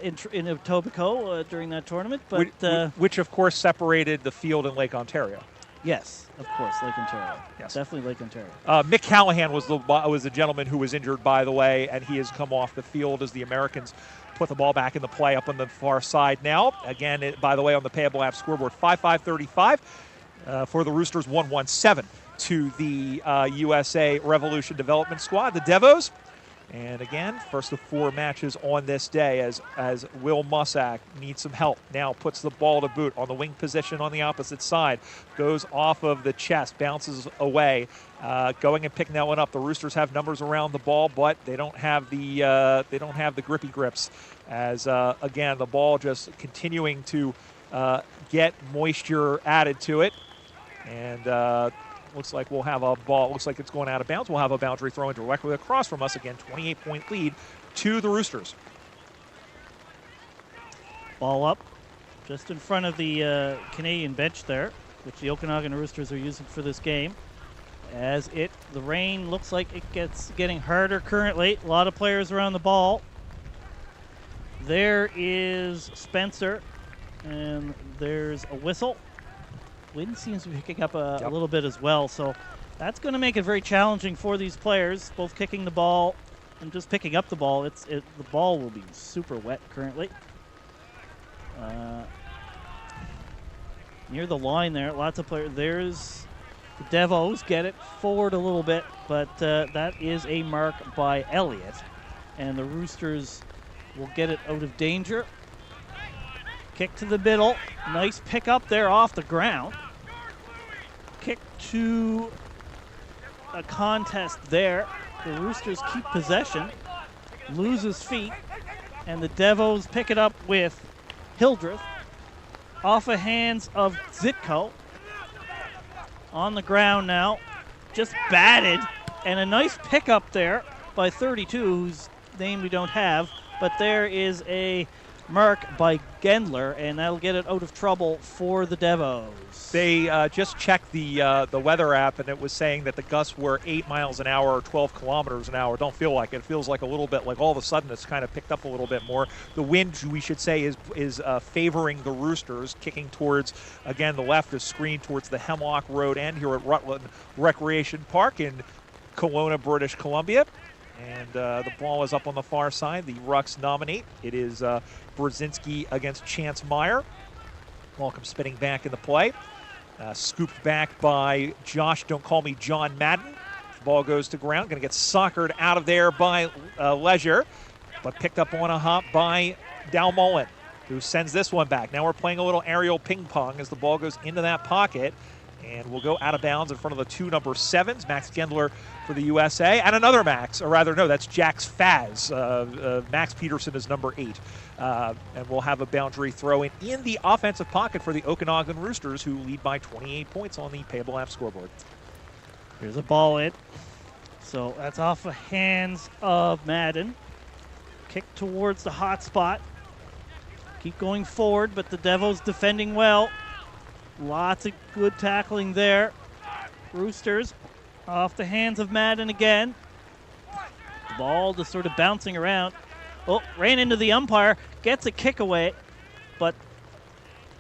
in Etobicoke during that tournament, but which of course separated the field in Lake Ontario. Yes, of course, Lake Ontario. Yes, definitely Lake Ontario. Mick Callahan was the gentleman who was injured, by the way, and he has come off the field as the Americans put the ball back in the play up on the far side now. Again, by the way, on the Payable Apps scoreboard, 5-5-35 for the Roosters, 1-1-7 to the USA Revolution Development Squad, the Devos. And again, first of 4 matches on this day as Will Mussack needs some help. Now puts the ball to boot on the wing position on the opposite side. Goes off of the chest, bounces away. Going and picking that one up. The Roosters have numbers around the ball, but they don't have the grippy grips. As again, the ball just continuing to get moisture added to it. And looks like we'll have a ball. Looks like it's going out of bounds. We'll have a boundary throw in directly across from us. Again, 28-point lead to the Roosters. Ball up just in front of the Canadian bench there, which the Okanagan Roosters are using for this game. As the rain looks like it getting harder currently. A lot of players around the ball. There is Spencer, and there's a whistle. Wind seems to be picking up a little bit as well, so that's going to make it very challenging for these players, both kicking the ball and just picking up the ball. The ball will be super wet currently. Near the line there, lots of players. There's the Devos, get it forward a little bit, but that is a mark by Elliott, and the Roosters will get it out of danger. Kick to the middle. Nice pick up there off the ground. Kick to a contest there. The Roosters keep possession. Loses feet. And the Devos pick it up with Hildreth. Off the hands of Zitko. On the ground now. Just batted. And a nice pickup there by 32, whose name we don't have. But there is a mark by Gendler, and that'll get it out of trouble for the Devos. They just checked the weather app, and it was saying that the gusts were 8 miles an hour or 12 kilometers an hour. Don't feel like it. It feels like a little bit like all of a sudden it's kind of picked up a little bit more. The wind, we should say, is favoring the Roosters, kicking towards, again, the left is screened towards the Hemlock Road end here at Rutland Recreation Park in Kelowna, British Columbia. And the ball is up on the far side. The Rucks nominate. It is Brzezinski against Chance Meyer. Ball comes spinning back in the play. Scooped back by Josh, don't call me John Madden. The ball goes to ground. Going to get soccered out of there by Leisure. But picked up on a hop by Dalmullen, who sends this one back. Now we're playing a little aerial ping pong as the ball goes into that pocket. And we'll go out of bounds in front of the 2 number 7s. Max Gendler for the USA. And another Max, or rather, no, that's Jax Faz. Max Peterson is number 8. And we'll have a boundary throw in the offensive pocket for the Okanagan Roosters, who lead by 28 points on the Payable Apps scoreboard. Here's a ball in. So that's off the hands of Madden. Kick towards the hot spot. Keep going forward, but the Devils defending well. Lots of good tackling there. Roosters off the hands of Madden again. The ball just sort of bouncing around. Oh, ran into the umpire. Gets a kick away, but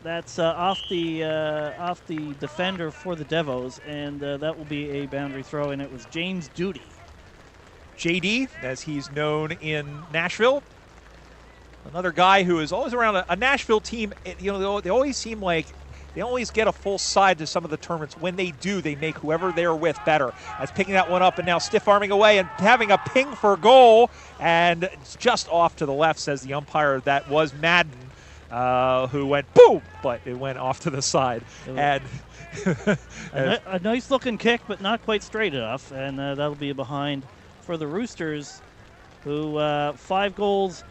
that's off the defender for the Devos, and that will be a boundary throw, and it was James Duty. JD, as he's known in Nashville. Another guy who is always around a Nashville team. You know, they always seem like they always get a full side to some of the tournaments. When they do, they make whoever they're with better. As picking that one up and now stiff arming away and having a ping for goal, and it's just off to the left, says the umpire. That was Madden, who went boom, but it went off to the side. And a nice looking kick, but not quite straight enough, and that'll be a behind for the Roosters, who 5 goals,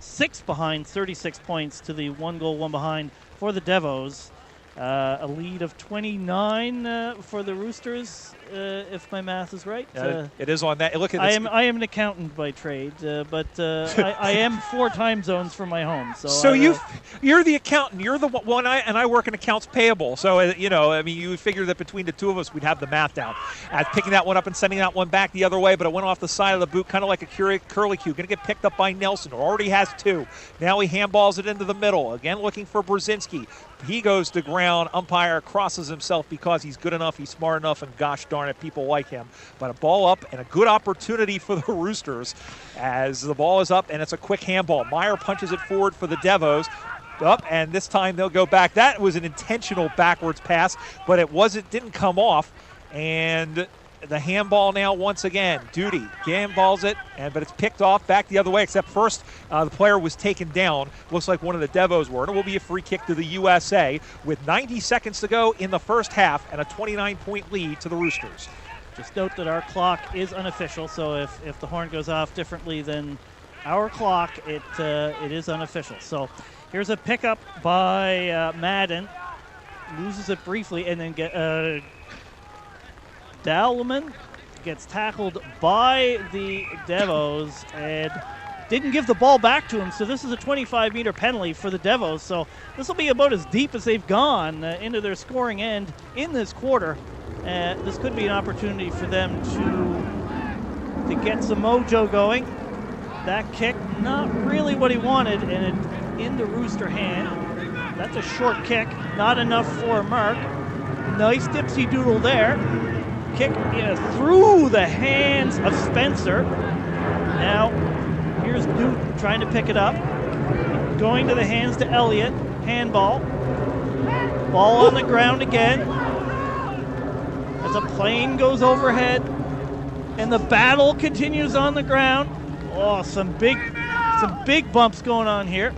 6 behind, 36 points to the 1 goal, 1 behind for the Devos. A lead of 29 for the Roosters, if my math is right. It is on that. Look at I am an accountant by trade, but I am 4 time zones from my home. So you're the accountant. You're the one. I work in accounts payable. So you would figure that between the two of us, we'd have the math down. Picking that one up and sending that one back the other way, but it went off the side of the boot, kind of like a curly cue. Going to get picked up by Nelson, who already has 2. Now he handballs it into the middle. Again, looking for Brzezinski. He goes to ground. Umpire crosses himself because he's good enough, he's smart enough, and gosh darn it, people like him. But a ball up and a good opportunity for the Roosters as the ball is up and it's a quick handball. Meyer punches it forward for the Devos. Up, and this time they'll go back. That was an intentional backwards pass, but didn't come off. And the handball now once again. Duty handballs it, but it's picked off back the other way, except first the player was taken down. Looks like one of the Devos were. And it will be a free kick to the USA with 90 seconds to go in the first half and a 29-point lead to the Roosters. Just note that our clock is unofficial, so if the horn goes off differently than our clock, it is unofficial. So here's a pickup by Madden. Loses it briefly and then Dowleman gets tackled by the Devos and didn't give the ball back to him, so this is a 25-meter penalty for the Devos. So this will be about as deep as they've gone into their scoring end in this quarter. This could be an opportunity for them to get some mojo going. That kick, not really what he wanted, and it in the Rooster hand. That's a short kick, not enough for Mark. Nice dipsy doodle there. Kick through the hands of Spencer. Now, here's Newton trying to pick it up. Going to the hands to Elliott. Handball. Ball on the ground again. As a plane goes overhead. And the battle continues on the ground. Oh, some big bumps going on here.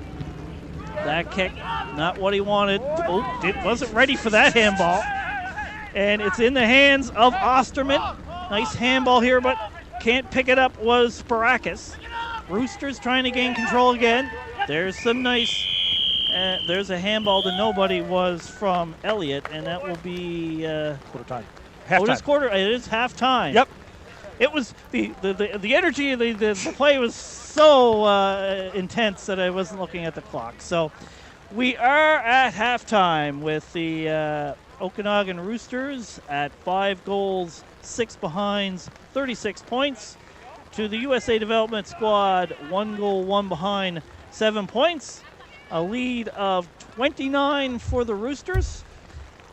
That kick, not what he wanted. Oh, wasn't ready for that handball. And it's in the hands of Osterman. Nice handball here, but can't pick it up was Sparakis. Roosters trying to gain control again. There's some nice, there's a handball to nobody was from Elliott, and that will be quarter time. Halftime. It is halftime. Yep. It was the energy of the play was so intense that I wasn't looking at the clock. So we are at halftime with the Okanagan Roosters at 5 goals, 6 behinds, 36 points. To the USA Development Squad, 1 goal, 1 behind, 7 points. A lead of 29 for the Roosters.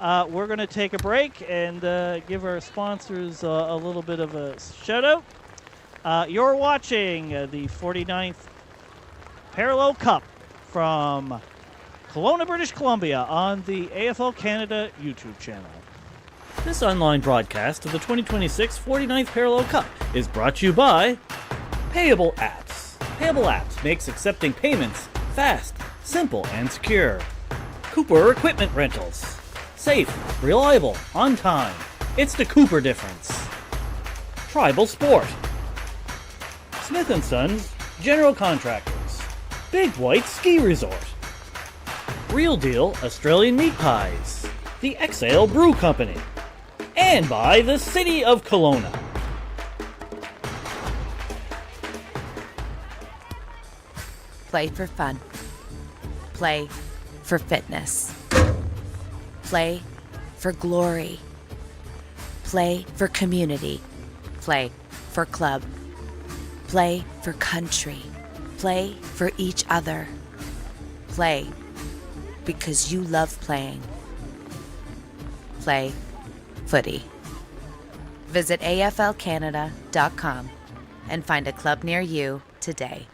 We're going to take a break and give our sponsors a little bit of a shout out. You're watching the 49th Parallel Cup from Kelowna, British Columbia on the AFL Canada YouTube channel. This online broadcast of the 2026 49th Parallel Cup is brought to you by Payable Apps. Payable Apps makes accepting payments fast, simple, and secure. Cooper Equipment Rentals. Safe, reliable, on time. It's the Cooper difference. Tribal Sport. Smith & Sons General Contractors. Big White Ski Resort. Real Deal Australian Meat Pies. The Exhale Brew Company. And by the City of Kelowna. Play for fun. Play for fitness. Play for glory. Play for community. Play for club. Play for country. Play for each other. Play because you love playing. Play footy. Visit AFL-Canada.com and find a club near you today.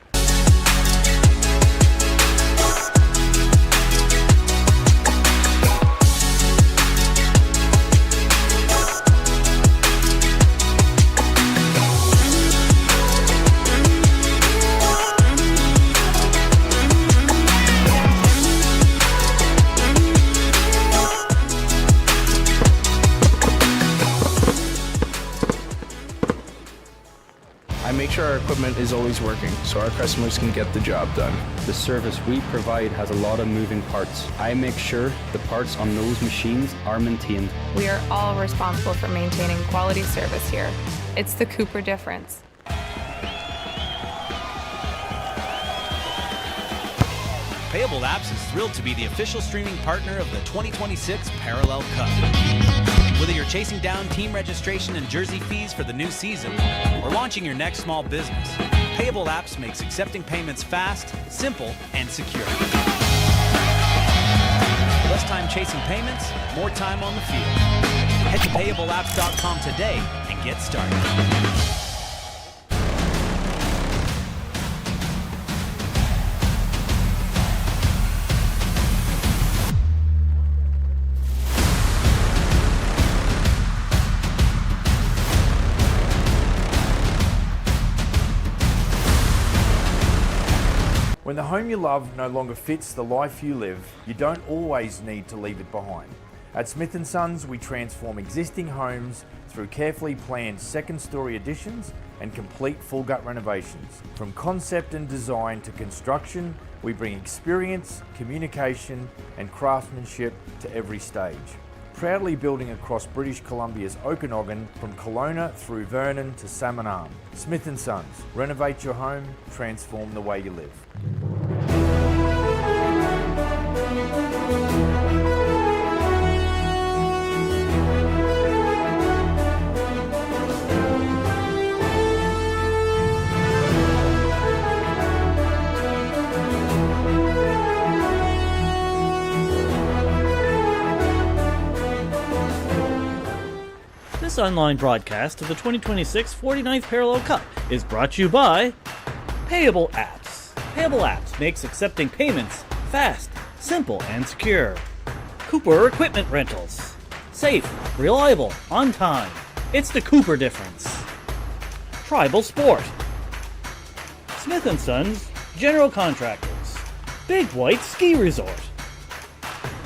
sure our equipment is always working so our customers can get the job done. The service we provide has a lot of moving parts. I make sure the parts on those machines are maintained. We are all responsible for maintaining quality service here. It's the Cooper difference. Payable Apps is thrilled to be the official streaming partner of the 2026 Parallel Cup. Whether you're chasing down team registration and jersey fees for the new season or launching your next small business, Payable Apps makes accepting payments fast, simple, and secure. Less time chasing payments, more time on the field. Head to payableapps.com today and get started. When the home you love no longer fits the life you live, you don't always need to leave it behind. At Smith & Sons, we transform existing homes through carefully planned second-story additions and complete full-gut renovations. From concept and design to construction, we bring experience, communication, and craftsmanship to every stage. Proudly building across British Columbia's Okanagan, from Kelowna through Vernon to Salmon Arm. Smith & Sons, renovate your home, transform the way you live. This online broadcast of the 2026 49th Parallel Cup is brought to you by Payable Apps. Payable Apps makes accepting payments fast, simple, and secure. Cooper Equipment Rentals. Safe, reliable, on time. It's the Cooper difference. Tribal Sport. Smith & Sons General Contractors. Big White Ski Resort.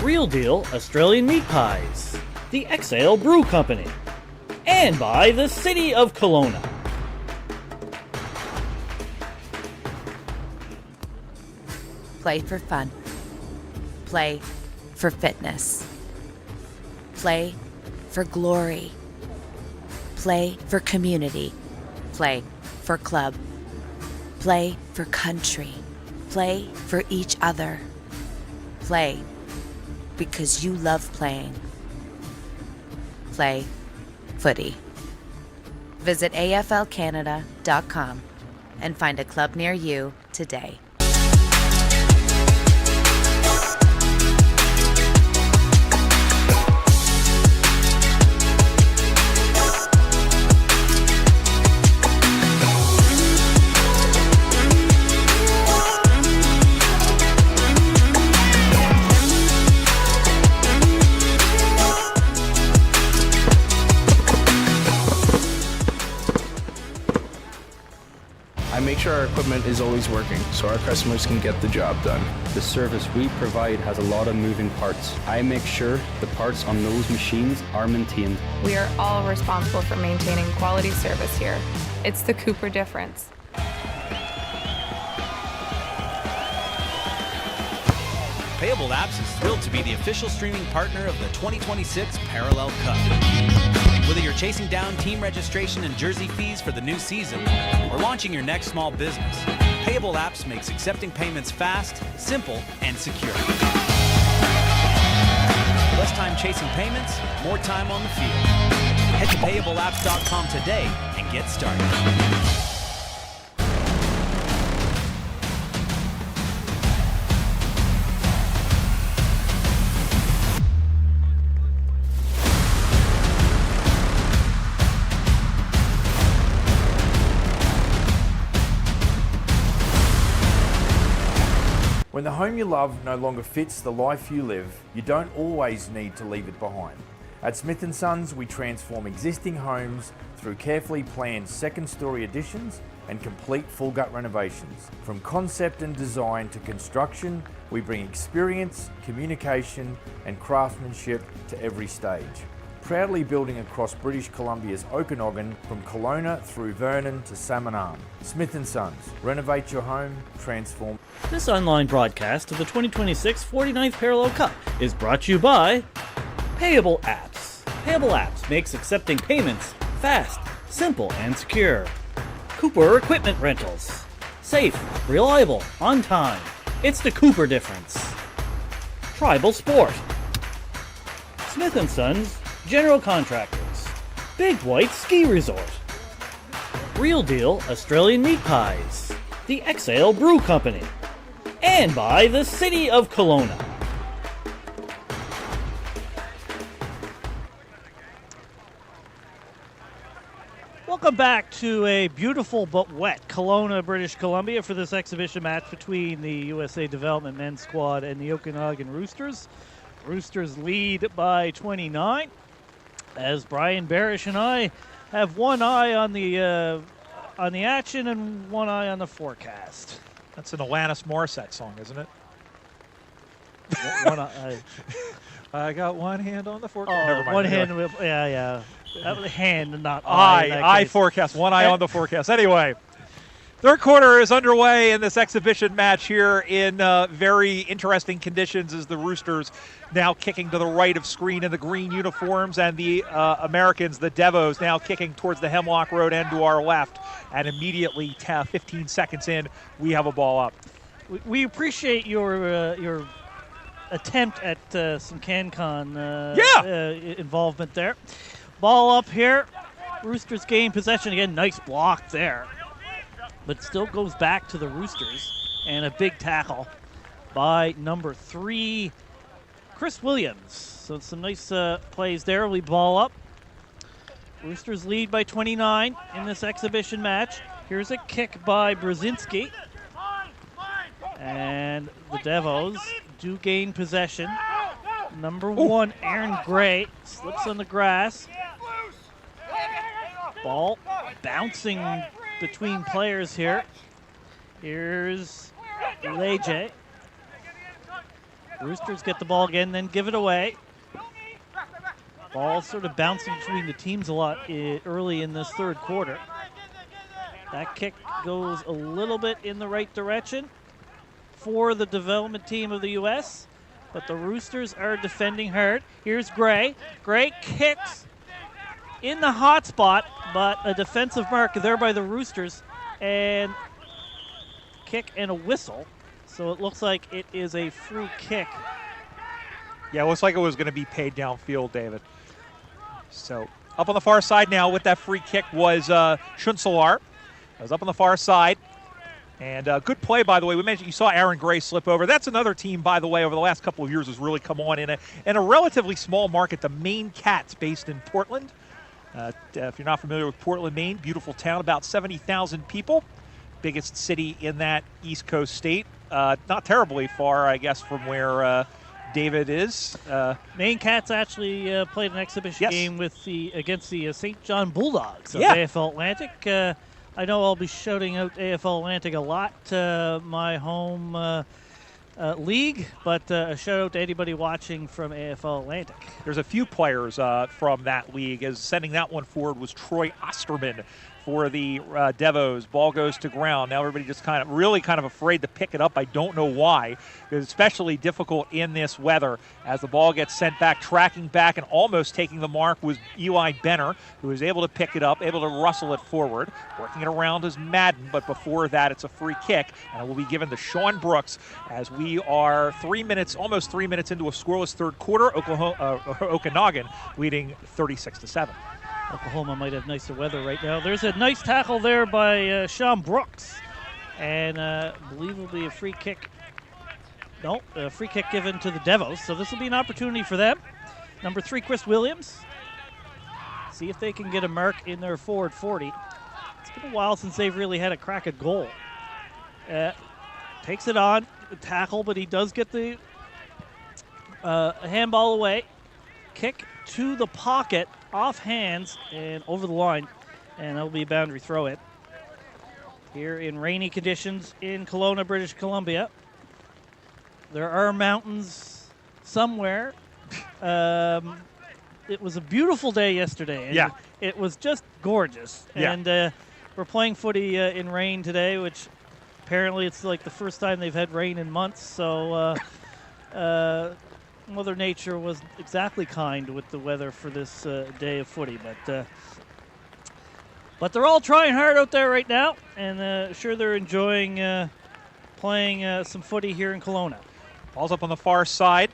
Real Deal Australian Meat Pies. The Exhale Brew Company. And by the City of Kelowna. Play for fun. Play for fitness. Play for glory. Play for community. Play for club. Play for country. Play for each other. Play because you love playing. Play footy. Visit AFL-Canada.com and find a club near you today. I make sure our equipment is always working so our customers can get the job done. The service we provide has a lot of moving parts. I make sure the parts on those machines are maintained. We are all responsible for maintaining quality service here. It's the Cooper difference. Payable Apps is thrilled to be the official streaming partner of the 2026 Parallel Cup. Whether you're chasing down team registration and jersey fees for the new season or launching your next small business, Payable Apps makes accepting payments fast, simple, and secure. Less time chasing payments, more time on the field. Head to payableapps.com today and get started. When the home you love no longer fits the life you live, you don't always need to leave it behind. At Smith & Sons, we transform existing homes through carefully planned second-story additions and complete full-gut renovations. From concept and design to construction, we bring experience, communication, and craftsmanship to every stage. proudly building across British Columbia's Okanagan from Kelowna through Vernon to Salmon. Smith & Sons. Renovate your home, transform. This online broadcast of the 2026 49th Parallel Cup is brought to you by Payable Apps. Payable Apps makes accepting payments fast, simple, and secure. Cooper Equipment Rentals. Safe, reliable, on time. It's the Cooper difference. Tribal Sport. Smith & Sons General Contractors. Big White Ski Resort. Real Deal Australian Meat Pies. The Exhale Brew Company. And by the City of Kelowna. Welcome back to a beautiful but wet Kelowna, British Columbia for this exhibition match between the USA Development men's squad and the Okanagan Roosters. Roosters lead by 29, as Brian Barish and I have one eye on the action and one eye on the forecast. That's an Alanis Morissette song, isn't it? I got one hand on the forecast. Never mind. One hand, yeah. That was hand, not eye. Eye forecast. One eye on the forecast. Anyway, third quarter is underway in this exhibition match here in very interesting conditions as the Roosters now kicking to the right of screen in the green uniforms, and the Americans, the Devos, now kicking towards the Hemlock Road end to our left. And immediately, 15 seconds in, we have a ball up. We appreciate your attempt at some CanCon involvement there. Ball up here. Roosters gain possession again. Nice block there. But still goes back to the Roosters. And a big tackle by number 3, Chris Williams. So some nice plays there. We ball up. Roosters lead by 29 in this exhibition match. Here's a kick by Brzezinski. And the Devos do gain possession. Number 1, Aaron Gray, slips on the grass. Ball bouncing between players here. Here's Leje. Roosters get the ball again, then give it away. Ball sort of bouncing between the teams a lot early in this third quarter. That kick goes a little bit in the right direction for the development team of the U.S., but the Roosters are defending hard. Here's Gray. Gray kicks in the hot spot, but a defensive mark there by the Roosters, and kick and a whistle. So it looks like it is a free kick. Yeah, it looks like it was going to be paid downfield, David. So up on the far side now with that free kick was Schunselar. It was up on the far side. And good play, by the way. We mentioned you saw Aaron Gray slip over. That's another team, by the way, over the last couple of years has really come on in a relatively small market, the Maine Cats, based in Portland. If you're not familiar with Portland, Maine, beautiful town, about 70,000 people. Biggest city in that East Coast state. Not terribly far, I guess, from where David is. Maine Cats actually played an exhibition game against the St. John Bulldogs of AFL Atlantic. I know I'll be shouting out AFL Atlantic a lot, my home league, but a shout out to anybody watching from AFL Atlantic. There's a few players from that league. As sending that one forward was Troy Osterman for the Devos. Ball goes to ground. Now everybody just kind of afraid to pick it up. I don't know why. It's especially difficult in this weather as the ball gets sent back. Tracking back and almost taking the mark was Eli Benner, who was able to pick it up, able to rustle it forward. Working it around is Madden, but before that it's a free kick, and it will be given to Sean Brooks as we are almost 3 minutes into a scoreless third quarter. Okanagan leading 36-7. Oklahoma might have nicer weather right now. There's a nice tackle there by Sean Brooks. And I believe it will be a free kick. No, a free kick given to the Devos. So this will be an opportunity for them. Number 3, Chris Williams. See if they can get a mark in their forward 40. It's been a while since they've really had a crack at goal. Takes it on, the tackle, but he does get the handball away. Kick to the pocket, off hands, and over the line. And that'll be a boundary throw in. Here in rainy conditions in Kelowna, British Columbia. There are mountains somewhere it was a beautiful day yesterday. And Yeah. it was just gorgeous. Yeah. And we're playing footy in rain today, which apparently it's like the first time they've had rain in months. So Mother Nature was exactly kind with the weather for this day of footy. But they're all trying hard out there right now, and sure they're enjoying playing some footy here in Kelowna. Ball's up on the far side.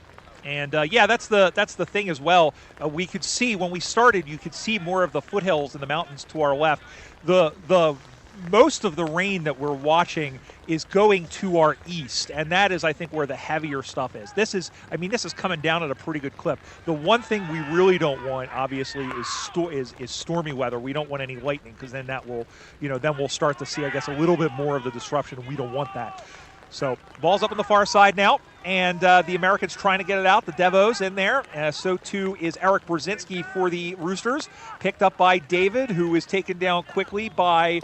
And that's the thing as well. We could see when we started, you could see more of the foothills and the mountains to our left. The most of the rain that we're watching is going to our east, and that is, I think, where the heavier stuff is. This is coming down at a pretty good clip. The one thing we really don't want, obviously, is stormy weather. We don't want any lightning, because then that will, then we'll start to see, I guess, a little bit more of the disruption, and we don't want that. So ball's up on the far side now, and the Americans trying to get it out. The Devos in there. So too is Eric Brzezinski for the Roosters. Picked up by David, who is taken down quickly by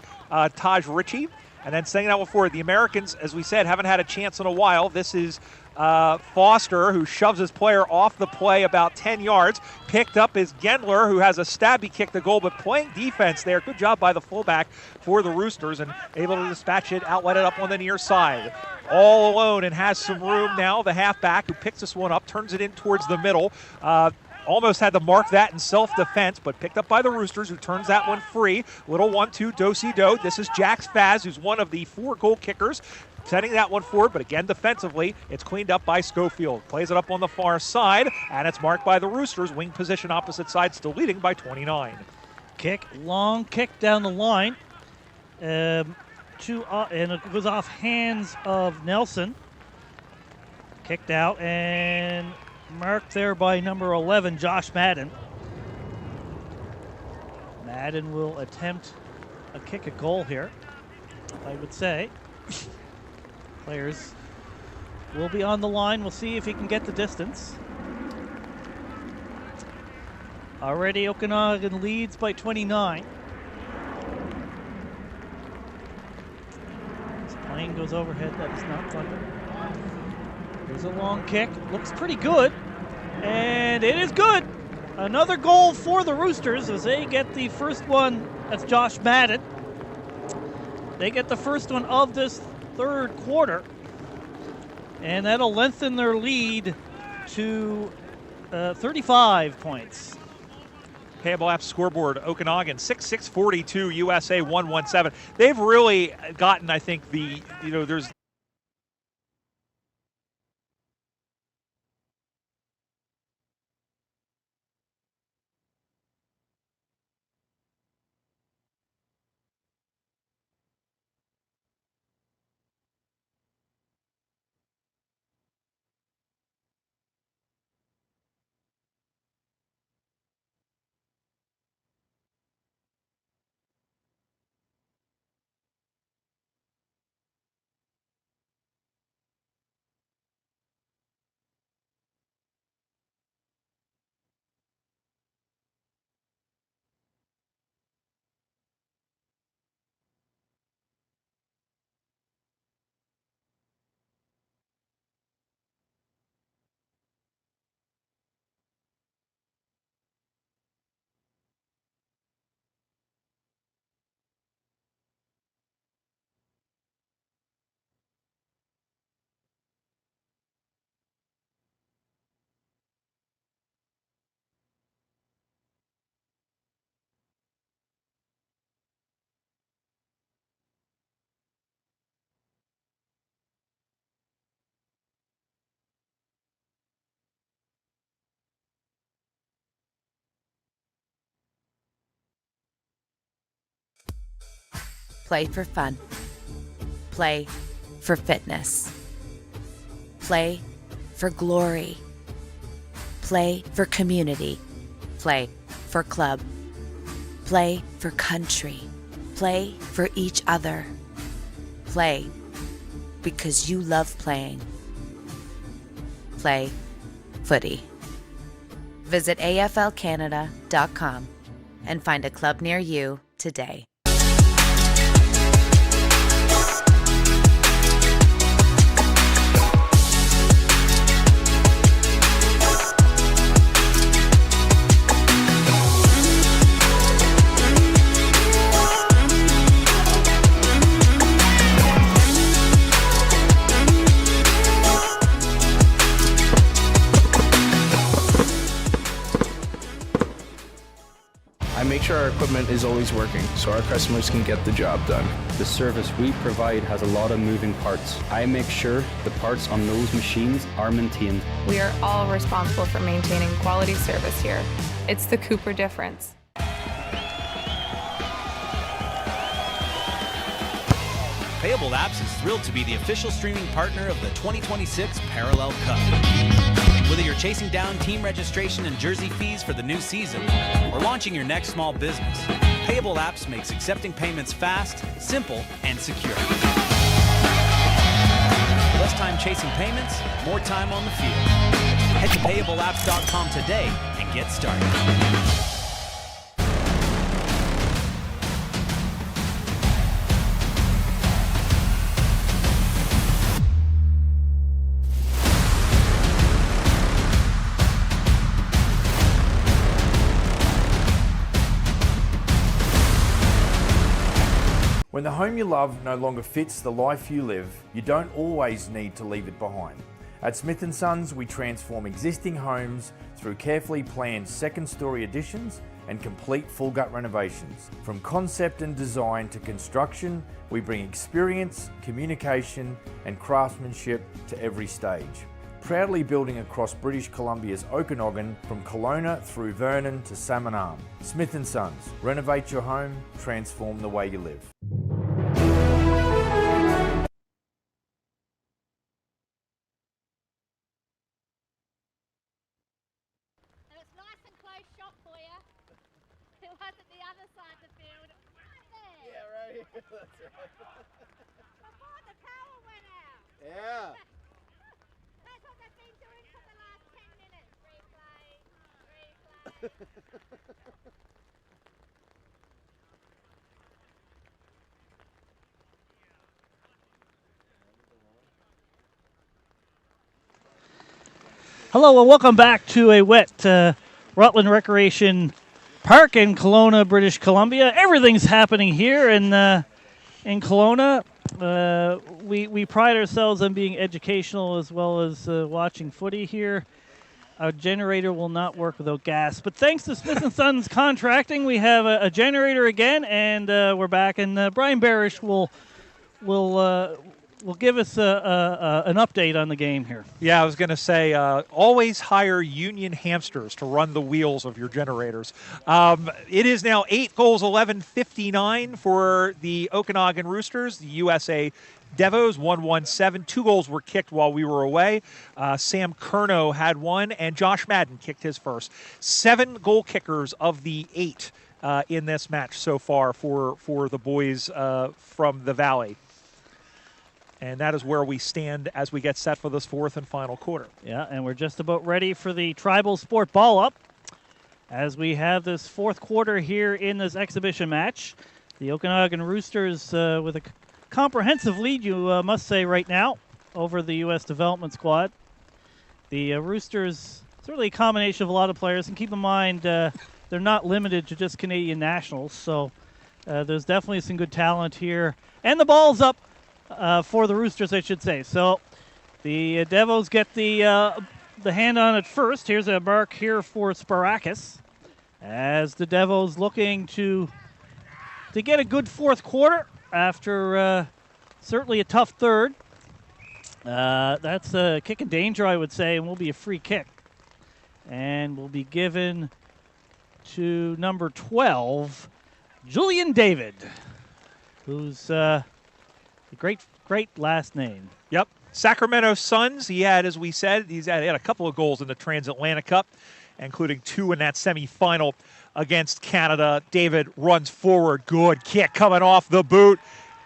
Taj Ritchie. And then setting out before, the Americans, as we said, haven't had a chance in a while. This is Foster, who shoves his player off the play about 10 yards. Picked up is Gendler, who has a stabby kick to goal, but playing defense there. Good job by the fullback for the Roosters, and able to dispatch it, outlet it up on the near side. All alone and has some room now. The halfback, who picks this one up, turns it in towards the middle. Almost had to mark that in self-defense, but picked up by the Roosters, who turns that one free. Little 1-2, do-si-do. This is Jax Faz, who's one of the 4 goal kickers, setting that one forward, but again, defensively, it's cleaned up by Schofield. Plays it up on the far side, and it's marked by the Roosters. Wing position opposite side, still leading by 29. Long kick down the line. And it was off hands of Nelson. Kicked out and marked there by number 11, Josh Madden. Madden will attempt a kick at goal here, I would say. Players will be on the line. We'll see if he can get the distance. Already Okanagan leads by 29. This plane goes overhead. That is not Thunder. There's a long kick. Looks pretty good. And it is good. Another goal for the Roosters as they get the first one. That's Josh Madden. They get the first one of this third quarter. And that'll lengthen their lead to 35 points. Payable Apps scoreboard, Okanagan 6-6-42, USA 1-1-7. They've really gotten, I think, there's Play for fun. Play for fitness. Play for glory. Play for community. Play for club. Play for country. Play for each other. Play because you love playing. Play footy. Visit AFL-Canada.com and find a club near you today. I make sure our equipment is always working so our customers can get the job done. The service we provide has a lot of moving parts. I make sure the parts on those machines are maintained. We are all responsible for maintaining quality service here. It's the Cooper difference. Payable Apps is thrilled to be the official streaming partner of the 2026 Parallel Cup. Whether you're chasing down team registration and jersey fees for the new season or launching your next small business, Payable Apps makes accepting payments fast, simple, and secure. Less time chasing payments, more time on the field. Head to payableapps.com today and get started. When the home you love no longer fits the life you live, you don't always need to leave it behind. At Smith & Sons, we transform existing homes through carefully planned second-story additions and complete full-gut renovations. From concept and design to construction, we bring experience, communication, and craftsmanship to every stage. Proudly building across British Columbia's Okanagan, from Kelowna through Vernon to Salmon Arm. Smith & Sons, renovate your home, transform the way you live. It's nice and close shot for you. It wasn't the other side of the field. It was right there. Yeah, right. That's right. Before the power went out. Yeah. That's what they've been doing for the last 10 minutes. Replay. Hello and welcome back to a wet Rutland Recreation Park in Kelowna, British Columbia. Everything's happening here in Kelowna. We pride ourselves on being educational as well as watching footy here. Our generator will not work without gas, but thanks to Smith & Sons Contracting, we have a generator again, and we're back. And Brian Barish will give us an update on the game here. Yeah, I was going to say, always hire union hamsters to run the wheels of your generators. It is now 8 goals, 11-59 for the Okanagan Roosters. The USA Devos 1-1-7. 2 goals were kicked while we were away. Sam Curnow had one, and Josh Madden kicked his first. 7 goal kickers of the 8 in this match so far for the boys from the Valley. And that is where we stand as we get set for this fourth and final quarter. Yeah, and we're just about ready for the tribal sport ball up as we have this fourth quarter here in this exhibition match. The Okanagan Roosters with a comprehensive lead, you must say right now, over the U.S. development squad. The Roosters, it's really a combination of a lot of players, and keep in mind they're not limited to just Canadian nationals, so there's definitely some good talent here. And the ball's up for the Roosters, I should say. So the Devos get the hand on it first. Here's a mark here for Sparakis as the Devos looking to get a good fourth quarter after certainly a tough third. That's a kick of danger, I would say, and will be a free kick. And will be given to number 12, Julian David, who's a great last name. Yep. Sacramento Suns, he had, as we said, he had a couple of goals in the Transatlantic Cup, including 2 in that semifinal against Canada. David runs forward. Good kick coming off the boot.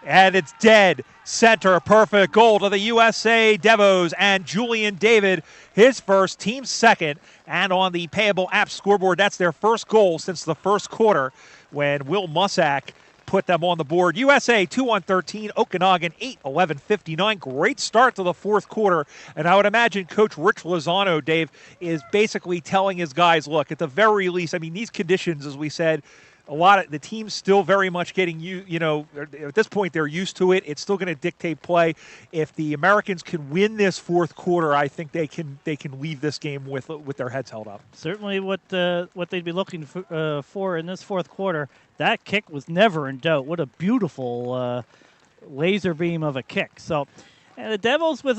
And it's dead center. Perfect goal to the USA Devos. And Julian David, his first, team second. And on the Payable Apps scoreboard, that's their first goal since the first quarter when Will Mussack put them on the board. USA 2-1-13, Okanagan 8-11-59. Great start to the fourth quarter. And I would imagine Coach Rich Lozano, Dave, is basically telling his guys, look, at the very least, I mean, these conditions, as we said, a lot of the team's still very much getting at this point they're used to it. It's still going to dictate play. If the Americans can win this fourth quarter, I think they can leave this game with their heads held up. Certainly what they'd be looking for in this fourth quarter. That kick was never in doubt. What a beautiful laser beam of a kick. So, and the Devils with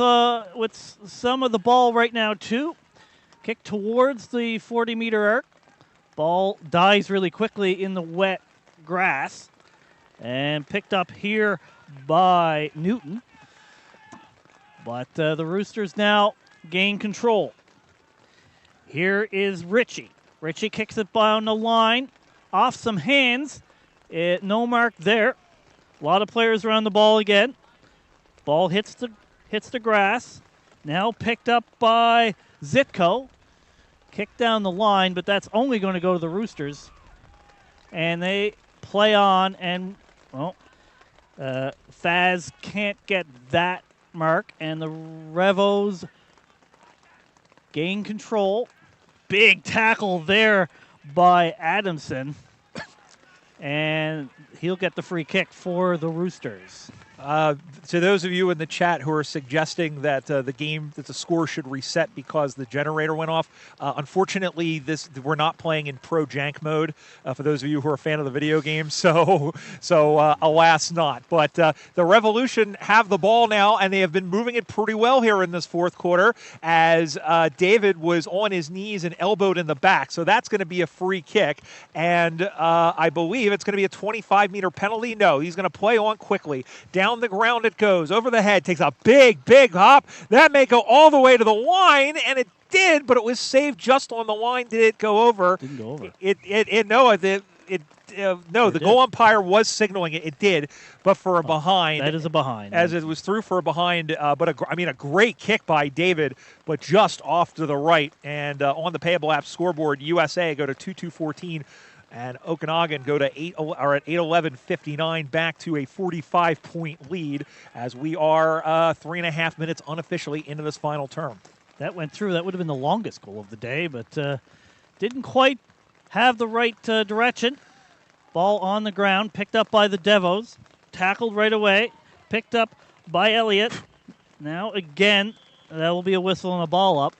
some of the ball right now too. Kick towards the 40-meter arc. Ball dies really quickly in the wet grass and picked up here by Newton. But the Roosters now gain control. Here is Ritchie. Ritchie kicks it down the line, off some hands. No mark there. A lot of players around the ball again. Ball hits the grass. Now picked up by Zitko. Kick down the line, but that's only going to go to the Roosters. And they play on, and, Faz can't get that mark, and the Revos gain control. Big tackle there by Adamson. And he'll get the free kick for the Roosters. To those of you in the chat who are suggesting that the score should reset because the generator went off, unfortunately, we're not playing in pro jank mode. For those of you who are a fan of the video game, so alas not. But the Revolution have the ball now, and they have been moving it pretty well here in this fourth quarter. As David was on his knees and elbowed in the back, so that's going to be a free kick, and I believe it's going to be a 25-meter penalty. No, he's going to play on quickly. Down the ground it goes, over the head, takes a big hop. That may go all the way to the line, and it did, but it was saved just on the line. Did it go over? Didn't go over. The goal umpire was signaling it. It did, but for a behind. That is a behind. As it was through for a behind, but a great kick by David, but just off to the right. And on the Payable Apps scoreboard, USA go to 2-2-14. And Okanagan go to 8-11-59, back to a 45-point lead as we are 3.5 minutes unofficially into this final term. That went through. That would have been the longest goal of the day, but didn't quite have the right direction. Ball on the ground, picked up by the Devos, tackled right away, picked up by Elliott. Now again, that will be a whistle and a ball up.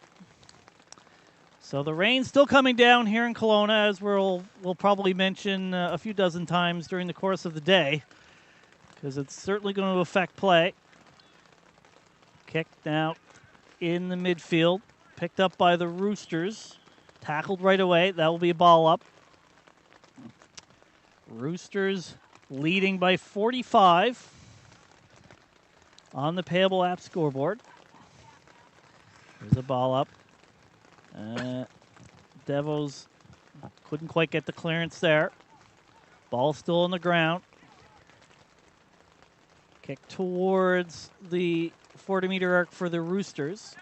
So the rain's still coming down here in Kelowna, as we'll probably mention a few dozen times during the course of the day, because it's certainly going to affect play. Kicked out in the midfield, picked up by the Roosters, tackled right away. That will be a ball up. Roosters leading by 45 on the Payable App scoreboard. There's a ball up. Devos couldn't quite get the clearance there. Ball still on the ground. Kick towards the 40-meter arc for the Roosters.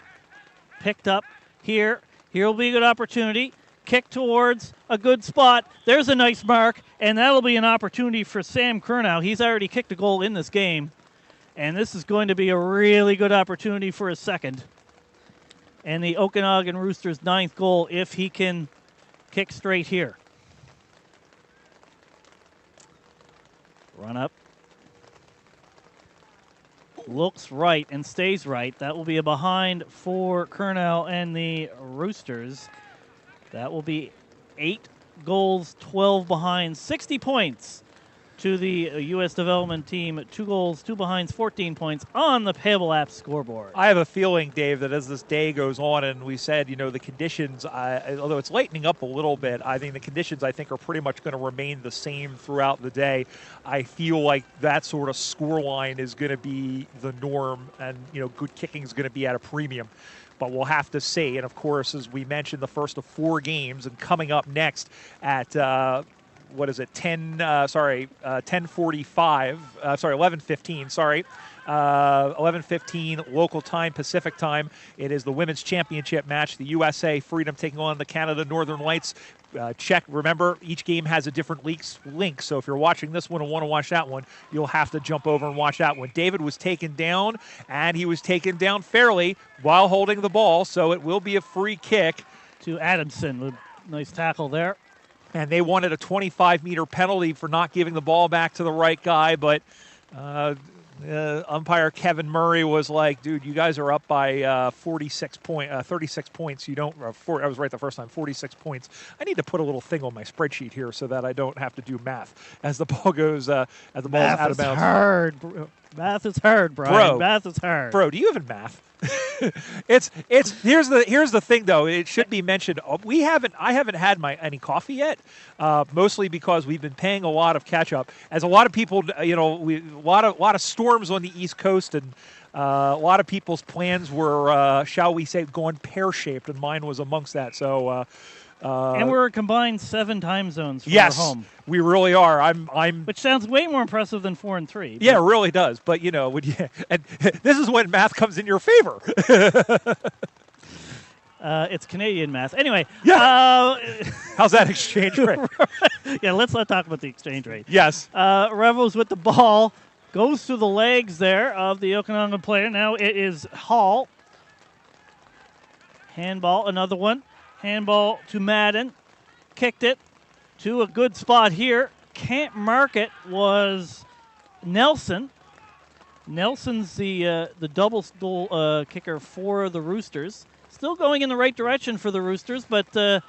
Picked up here. Here will be a good opportunity. Kick towards a good spot. There's a nice mark, and that'll be an opportunity for Sam Curnow. He's already kicked a goal in this game, and this is going to be a really good opportunity for a second. And the Okanagan Roosters' 9th goal if he can kick straight here. Run up. Looks right and stays right. That will be a behind for Curnow and the Roosters. That will be 8 goals, 12 behind, 60 points to the U.S. development team. 2 goals, 2 behinds, 14 points on the Payable Apps scoreboard. I have a feeling, Dave, that as this day goes on, and we said, the conditions, although it's lightening up a little bit, I think the conditions, are pretty much going to remain the same throughout the day. I feel like that sort of scoreline is going to be the norm, and, good kicking is going to be at a premium. But we'll have to see. And, of course, as we mentioned, the first of 4 games, and coming up next at 11:15, 11:15 local time, Pacific time. It is the women's championship match, the USA Freedom taking on the Canada Northern Lights. Remember, each game has a different link, so if you're watching this one and want to watch that one, you'll have to jump over and watch that one. David was taken down, and he was taken down fairly while holding the ball, so it will be a free kick to Adamson. Nice tackle there. And they wanted a 25-meter penalty for not giving the ball back to the right guy, but umpire Kevin Murray was like, dude, you guys are up by 36 points. You don't, I was right the first time, 46 points. I need to put a little thing on my spreadsheet here so that I don't have to do math as the ball goes, as the ball's out of bounds. Math is hard, Brian. Bro, math is hard. Bro, do you even math? Here's the thing though. It should be mentioned. I haven't had any coffee yet, mostly because we've been paying a lot of catch up. As a lot of people, a lot of storms on the East Coast, and a lot of people's plans were, shall we say, going pear shaped, and mine was amongst that. So. And we're a combined 7 time zones for yes, our home. We really are. I'm. Which sounds way more impressive than 4 and 3. Yeah, it really does. But and this is when math comes in your favor. It's Canadian math. Anyway. Yeah. How's that exchange rate? Yeah, let's not talk about the exchange rate. Yes. Revels with the ball. Goes through the legs there of the Okanagan player. Now it is Hall. Handball, another one. Handball to Madden. Kicked it to a good spot here. Can't mark it was Nelson. Nelson's the double goal kicker for the Roosters. Still going in the right direction for the Roosters, but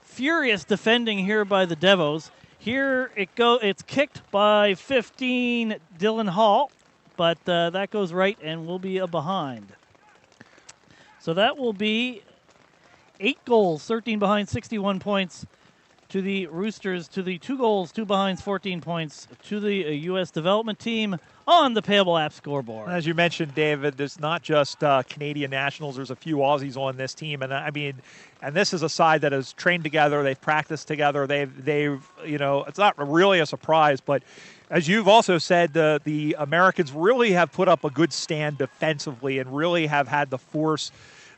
furious defending here by the Devos. Here it's kicked by 15, Dylan Hall, but that goes right and will be a behind. So that will be 8 goals, 13 behind, 61 points to the Roosters, to the 2 goals, 2 behinds, 14 points to the U.S. development team on the Payable Apps scoreboard. As you mentioned, David, there's not just Canadian nationals. There's a few Aussies on this team, and and this is a side that has trained together. They've practiced together. They've it's not really a surprise, but as you've also said, the Americans really have put up a good stand defensively and really have had the force.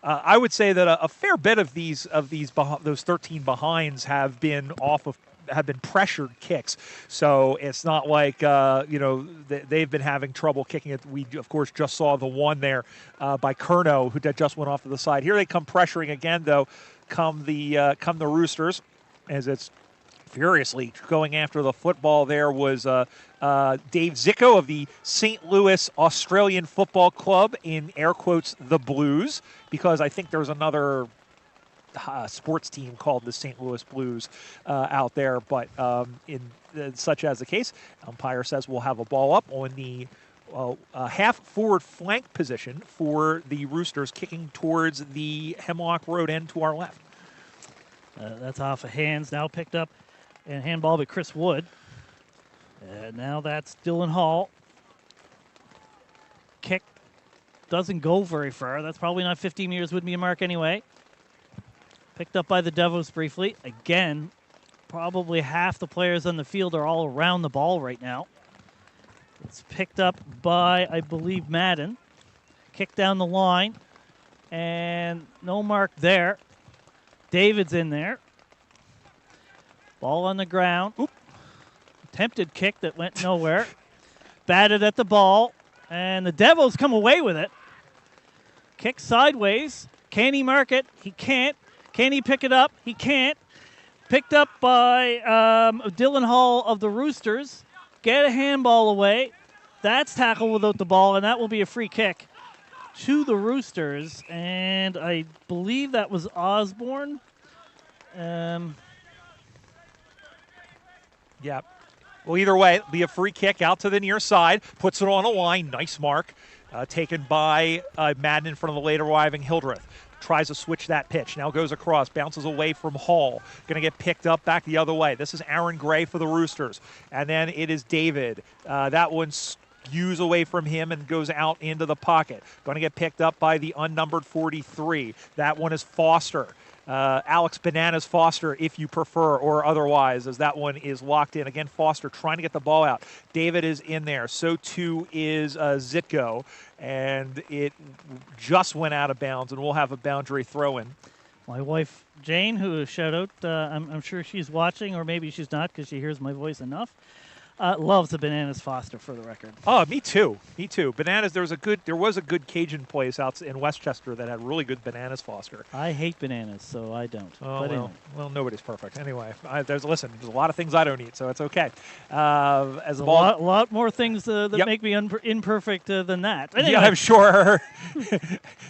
I would say that a fair bit of those 13 behinds have been pressured kicks. So it's not like they've been having trouble kicking it. We of course just saw the one there by Curnow who just went off to the side. Here they come pressuring again though. Come the Roosters as it's furiously going after the football. There was Dave Zicko of the St. Louis Australian Football Club, in air quotes, the Blues, because I think there's another sports team called the St. Louis Blues out there. But such as the case, umpire says we'll have a ball up on the half-forward flank position for the Roosters, kicking towards the Hemlock Road end to our left. That's off of hands, now picked up and handball by Chris Wood. Now that's Dylan Hall. Kick doesn't go very far. That's probably not 15 meters, would be a mark anyway. Picked up by the Devils briefly. Again, probably half the players on the field are all around the ball right now. It's picked up by, I believe, Madden. Kick down the line. And no mark there. David's in there. Ball on the ground. Oop. Attempted kick that went nowhere. Batted at the ball. And the Devils come away with it. Kick sideways. Can he mark it? He can't. Can he pick it up? He can't. Picked up by Dylan Hall of the Roosters. Get a handball away. That's tackled without the ball, and that will be a free kick to the Roosters. And I believe that was Osborne. Yeah. Well, either way, it'll be a free kick out to the near side. Puts it on a line. Nice mark. Taken by Madden in front of the later arriving Hildreth. Tries to switch that pitch. Now goes across. Bounces away from Hall. Going to get picked up back the other way. This is Aaron Gray for the Roosters. And then it is David. That one skews away from him and goes out into the pocket. Going to get picked up by the unnumbered 43. That one is Foster. Alex Bananas Foster, if you prefer, or otherwise, as that one is locked in. Again, Foster trying to get the ball out. David is in there. So too is Zitko. And it just went out of bounds, and we'll have a boundary throw-in. My wife, Jane, who shout out, I'm sure she's watching, or maybe she's not because she hears my voice enough. Loves the Bananas Foster, for the record. Oh, me too. Me too. Bananas. There was a good Cajun place out in Westchester that had really good Bananas Foster. I hate bananas, so I don't. Oh, but well, anyway. well, nobody's perfect. Anyway, there's a lot of things I don't eat, so it's okay. As a the ball, lot more things that Yep. make me imperfect than that. Anyway. Yeah, I'm sure.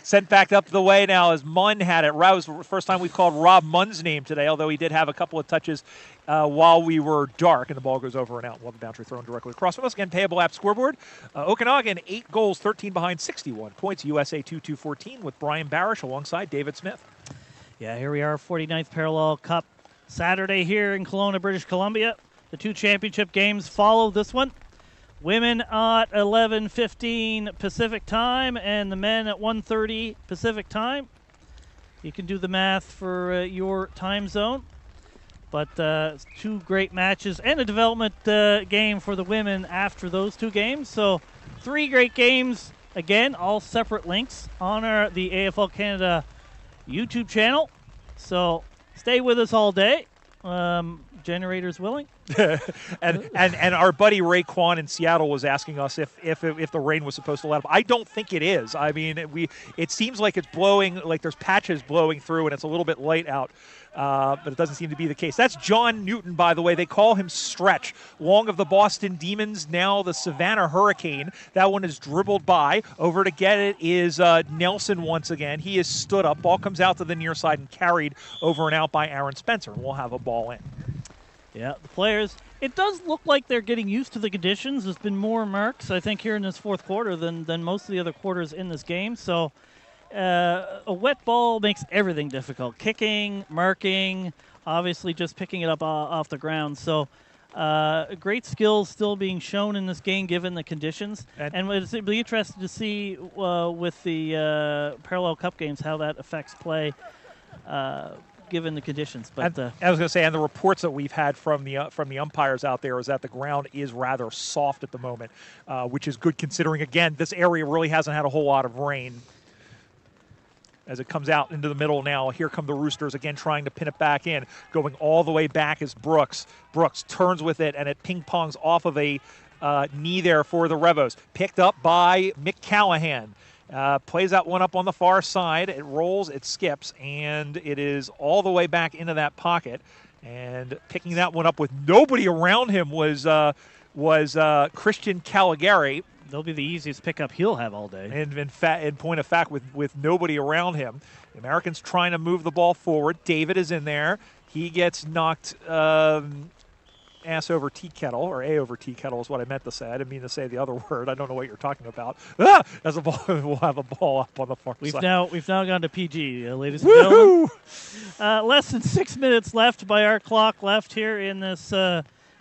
Sent back up the way now as Munn had it. That was the first time we've called Rob Munn's name today, although he did have a couple of touches while we were dark, and the ball goes over and out. We'll have the boundary thrown directly across from us. Again, Payable Apps scoreboard. Okanagan, 8 goals, 13 behind, 61 points. USA 2-2-14 with Brian Barish alongside David Smith. Yeah, here we are, 49th Parallel Cup Saturday here in Kelowna, British Columbia. The 2 championship games follow this one. Women at 11:15 Pacific time and the men at 1:30 Pacific time. You can do the math for your time zone. But 2 great matches and a development game for the women after those 2 games. So 3 great games, again, all separate links on the AFL Canada YouTube channel. So stay with us all day. Generators willing. and our buddy Ray Kwan in Seattle was asking us if the rain was supposed to let up. I don't think it is. I mean, it seems like it's blowing, like there's patches blowing through, and it's a little bit light out. But it doesn't seem to be the case. That's John Newton, by the way. They call him Stretch. Long of the Boston Demons, now the Savannah Hurricane. That one is dribbled by. Over to get it is Nelson once again. He is stood up. Ball comes out to the near side and carried over and out by Aaron Spencer. We'll have a ball in. Yeah, the players, it does look like they're getting used to the conditions. There's been more marks, I think, here in this fourth quarter than most of the other quarters in this game. So a wet ball makes everything difficult. Kicking, marking, obviously just picking it up off the ground. So great skills still being shown in this game given the conditions. And it'll be interesting to see with the Parallel Cup games how that affects play given the conditions. But I was going to say, and the reports that we've had from the umpires out there is that the ground is rather soft at the moment, which is good considering, again, this area really hasn't had a whole lot of rain. As it comes out into the middle now, here come the Roosters again trying to pin it back in. Going all the way back is Brooks. Brooks turns with it, and it ping-pongs off of a knee there for the Revos. Picked up by Mick Callahan. Plays that one up on the far side. It rolls, it skips, and it is all the way back into that pocket. And picking that one up with nobody around him was Christian Caligari. That'll be the easiest pickup he'll have all day. And in point of fact, with nobody around him, the Americans trying to move the ball forward. David is in there. He gets knocked ass over tea kettle, or A over tea kettle is what I meant to say. I didn't mean to say the other word. I don't know what you're talking about. As a ball, we'll have a ball up on the far side. We've now gone to PG, ladies and gentlemen. Less than 6 minutes left by our clock left here in this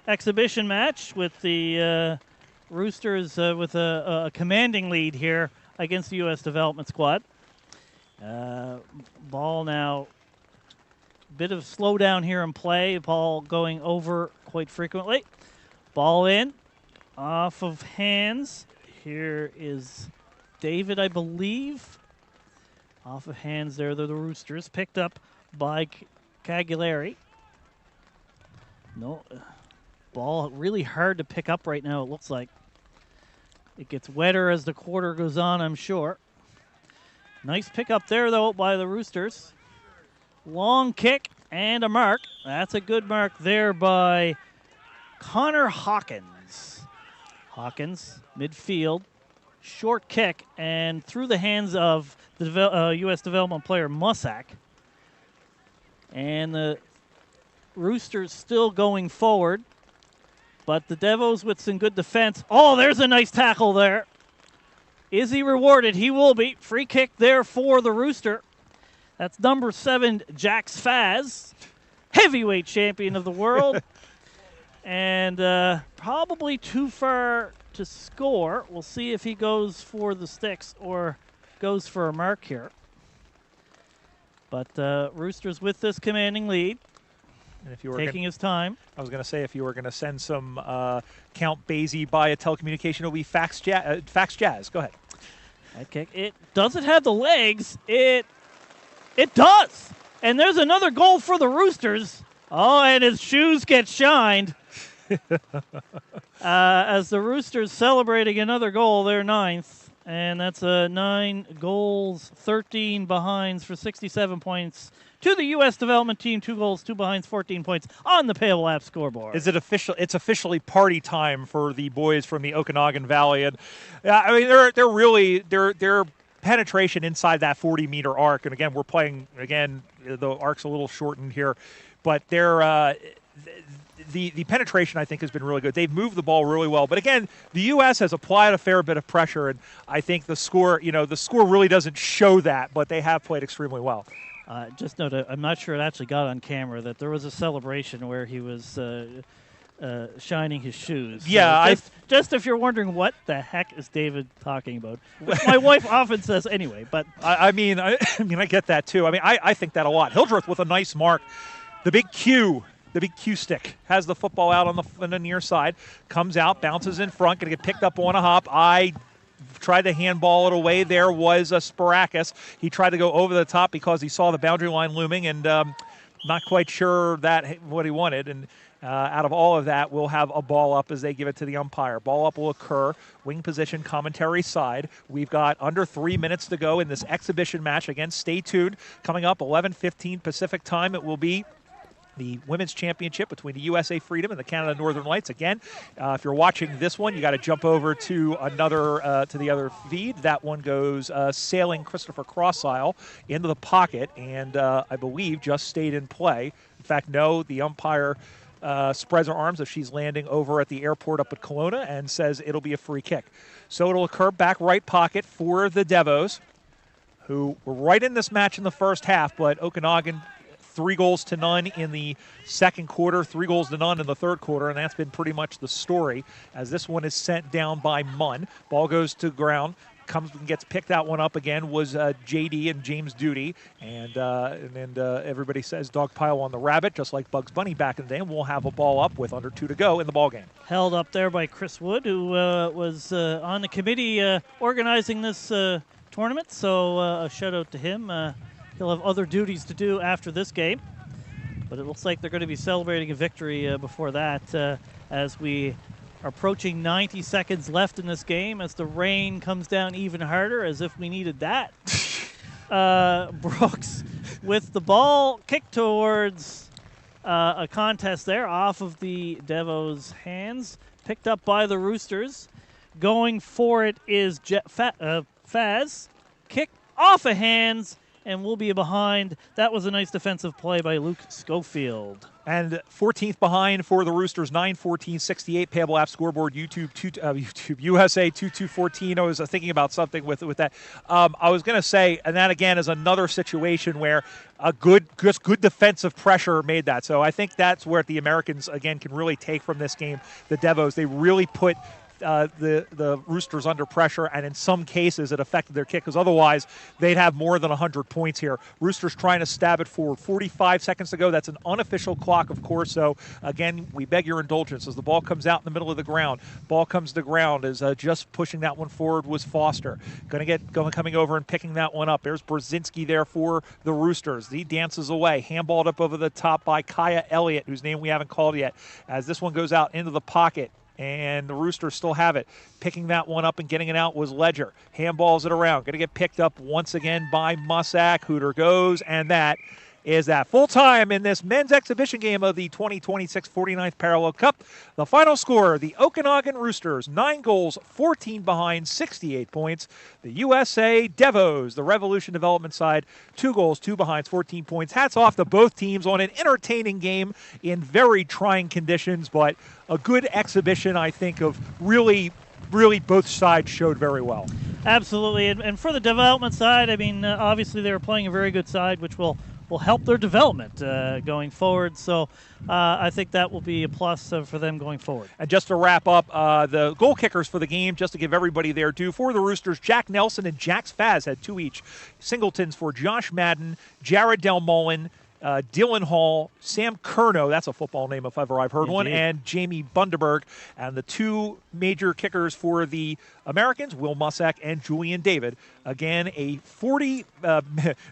exhibition match with the Roosters with a commanding lead here against the U.S. development squad. Ball now, bit of slowdown here in play. Ball going over quite frequently. Ball in, off of hands. Here is David, I believe. Off of hands there, they're the Roosters. Picked up by Cagliari. No, ball really hard to pick up right now, it looks like. It gets wetter as the quarter goes on, I'm sure. Nice pick up there, though, by the Roosters. Long kick and a mark. That's a good mark there by Connor Hawkins. Hawkins, midfield, short kick, and through the hands of the U.S. development player Mussak. And the Roosters still going forward. But the Devos with some good defense. Oh, there's a nice tackle there. Is he rewarded? He will be. Free kick there for the Rooster. That's number 7, Jax Faz, heavyweight champion of the world. And probably too far to score. We'll see if he goes for the sticks or goes for a mark here. But Roosters with this commanding lead. And if you were taking his time. I was going to say, if you were going to send some Count Basie by a telecommunication, it'll be Fax Jazz. Go ahead. That kick. It doesn't have the legs. It does. And there's another goal for the Roosters. Oh, and his shoes get shined. As the Roosters celebrating another goal, they're ninth, and that's 9 goals, 13 behinds for 67 points to the U.S. development team. 2 goals, 2 behinds, 14 points on the Payable Apps scoreboard. Is it official? It's officially party time for the boys from the Okanagan Valley, and I mean they're really their penetration inside that 40-meter arc. And again, we're playing again. The arc's a little shortened here, but they're. The penetration, I think, has been really good. They've moved the ball really well. But again, the U.S. has applied a fair bit of pressure, and I think the score really doesn't show that, but they have played extremely well. Just note, I'm not sure it actually got on camera that there was a celebration where he was shining his shoes. Yeah, just if you're wondering what the heck is David talking about, which my wife often says anyway. But I mean, I get that too. I mean, I think that a lot. Hildreth with a nice mark, the big Q stick, has the football out on the near side, comes out, bounces in front, going to get picked up on a hop. I tried to handball it away. There was a Sparakis. He tried to go over the top because he saw the boundary line looming, and not quite sure what he wanted. And out of all of that, we'll have a ball up as they give it to the umpire. Ball up will occur. Wing position, commentary side. We've got under 3 minutes to go in this exhibition match. Again, stay tuned. Coming up 11:15 Pacific time, it will be the women's championship between the USA Freedom and the Canada Northern Lights. Again, if you're watching this one, you got to jump over to the other feed. That one goes sailing Christopher Crossisle into the pocket, and I believe just stayed in play. In fact, no, the umpire spreads her arms as she's landing over at the airport up at Kelowna and says it'll be a free kick. So it'll occur back right pocket for the Devos, who were right in this match in the first half, but Okanagan 3-0 in the second quarter, 3-0 in the third quarter, and that's been pretty much the story as this one is sent down by Munn. Ball goes to ground, comes and gets picked that one up again, was JD and James Duty, and everybody says dog pile on the rabbit, just like Bugs Bunny back in the day, and we'll have a ball up with under 2 to go in the ball game. Held up there by Chris Wood, who was on the committee organizing this tournament, so a shout out to him. He'll have other duties to do after this game, but it looks like they're going to be celebrating a victory before that as we are approaching 90 seconds left in this game as the rain comes down even harder, as if we needed that. Brooks with the ball kicked towards a contest there off of the Devos' hands, picked up by the Roosters. Going for it is Faz. Kick off of hands, and we'll be behind. That was a nice defensive play by Luke Schofield. And 14th behind for the Roosters, 9-14-68. Payable Apps scoreboard, YouTube USA 2214. I was thinking about something with that. I was going to say, and that again is another situation where a good defensive pressure made that. So I think that's where the Americans again can really take from this game. The Devos, they really put the Roosters under pressure, and in some cases it affected their kick, because otherwise they'd have more than 100 points here. Roosters trying to stab it forward. 45 seconds to go. That's an unofficial clock, of course, so again, we beg your indulgence as the ball comes out in the middle of the ground. Ball comes to ground as just pushing that one forward was Foster. Coming over and picking that one up. There's Brzezinski there for the Roosters. He dances away. Handballed up over the top by Kaya Elliott, whose name we haven't called yet, as this one goes out into the pocket. And the Roosters still have it. Picking that one up and getting it out was Ledger. Handballs it around. Going to get picked up once again by Mussack. Hooter goes, and that is that. Full time in this men's exhibition game of the 2026 49th Parallel Cup. The final score, the Okanagan Roosters, 9 goals, 14 behind, 68 points. The USA Devos, the Revolution Development side, 2 goals, 2 behinds, 14 points. Hats off to both teams on an entertaining game in very trying conditions, but a good exhibition, I think, of really both sides showed very well. Absolutely. And for the development side, I mean, obviously they were playing a very good side, which will help their development going forward. So I think that will be a plus for them going forward. And just to wrap up, the goal kickers for the game, just to give everybody their due, for the Roosters, Jack Nelson and Jax Faz had 2 each. Singletons for Josh Madden, Jared Delmullen, Dylan Hall, Sam Curnow, that's a football name if ever I've heard one, Indeed. and Jamie Bundaberg. And the two major kickers for the Americans, Will Mussack and Julian David. Again, a 40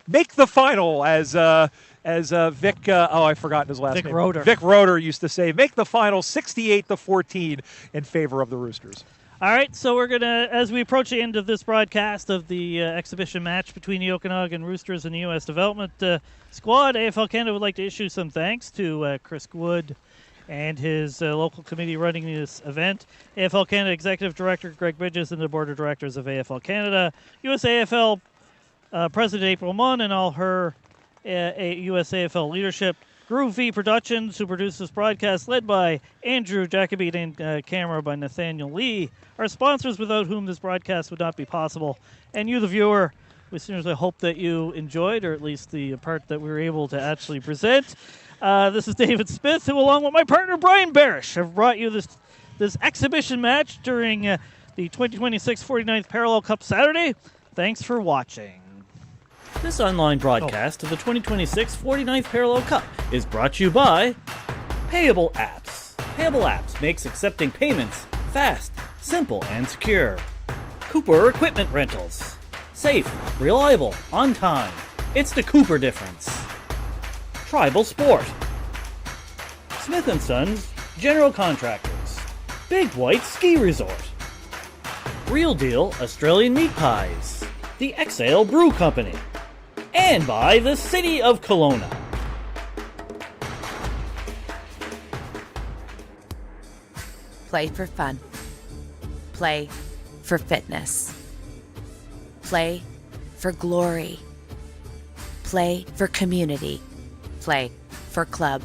make the final as Vic, I've forgotten his last Vic name. Roeder. Vic Roeder used to say, make the final 68-14 in favor of the Roosters. All right, so we're going to, as we approach the end of this broadcast of the exhibition match between the Okanagan Roosters and the U.S. Development Squad, AFL Canada would like to issue some thanks to Chris Wood and his local committee running this event, AFL Canada Executive Director Greg Bridges and the Board of Directors of AFL Canada, US AFL President April Munn and all her US AFL leadership, Groove V Productions, who produced this broadcast, led by Andrew Jacobine and camera by Nathaniel Lee, are sponsors without whom this broadcast would not be possible. And you, the viewer, we seriously hope that you enjoyed, or at least the part that we were able to actually present. This is David Smith, who, along with my partner Brian Barish, have brought you this exhibition match during the 2026 49th Parallel Cup Saturday. Thanks for watching. This online broadcast of the 2026 49th Parallel Cup is brought to you by Payable Apps. Payable Apps makes accepting payments fast, simple, and secure. Cooper Equipment Rentals. Safe, reliable, on time. It's the Cooper difference. Tribal Sport. Smith & Sons General Contractors. Big White Ski Resort. Real Deal Australian Meat Pies. The Exhale Brew Company. And by the City of Kelowna. Play for fun. Play for fitness. Play for glory. Play for community. Play for club.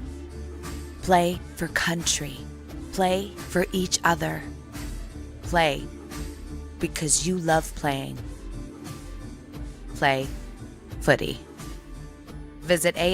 Play for country. Play for each other. Play because you love playing. Play footy. Visit AFL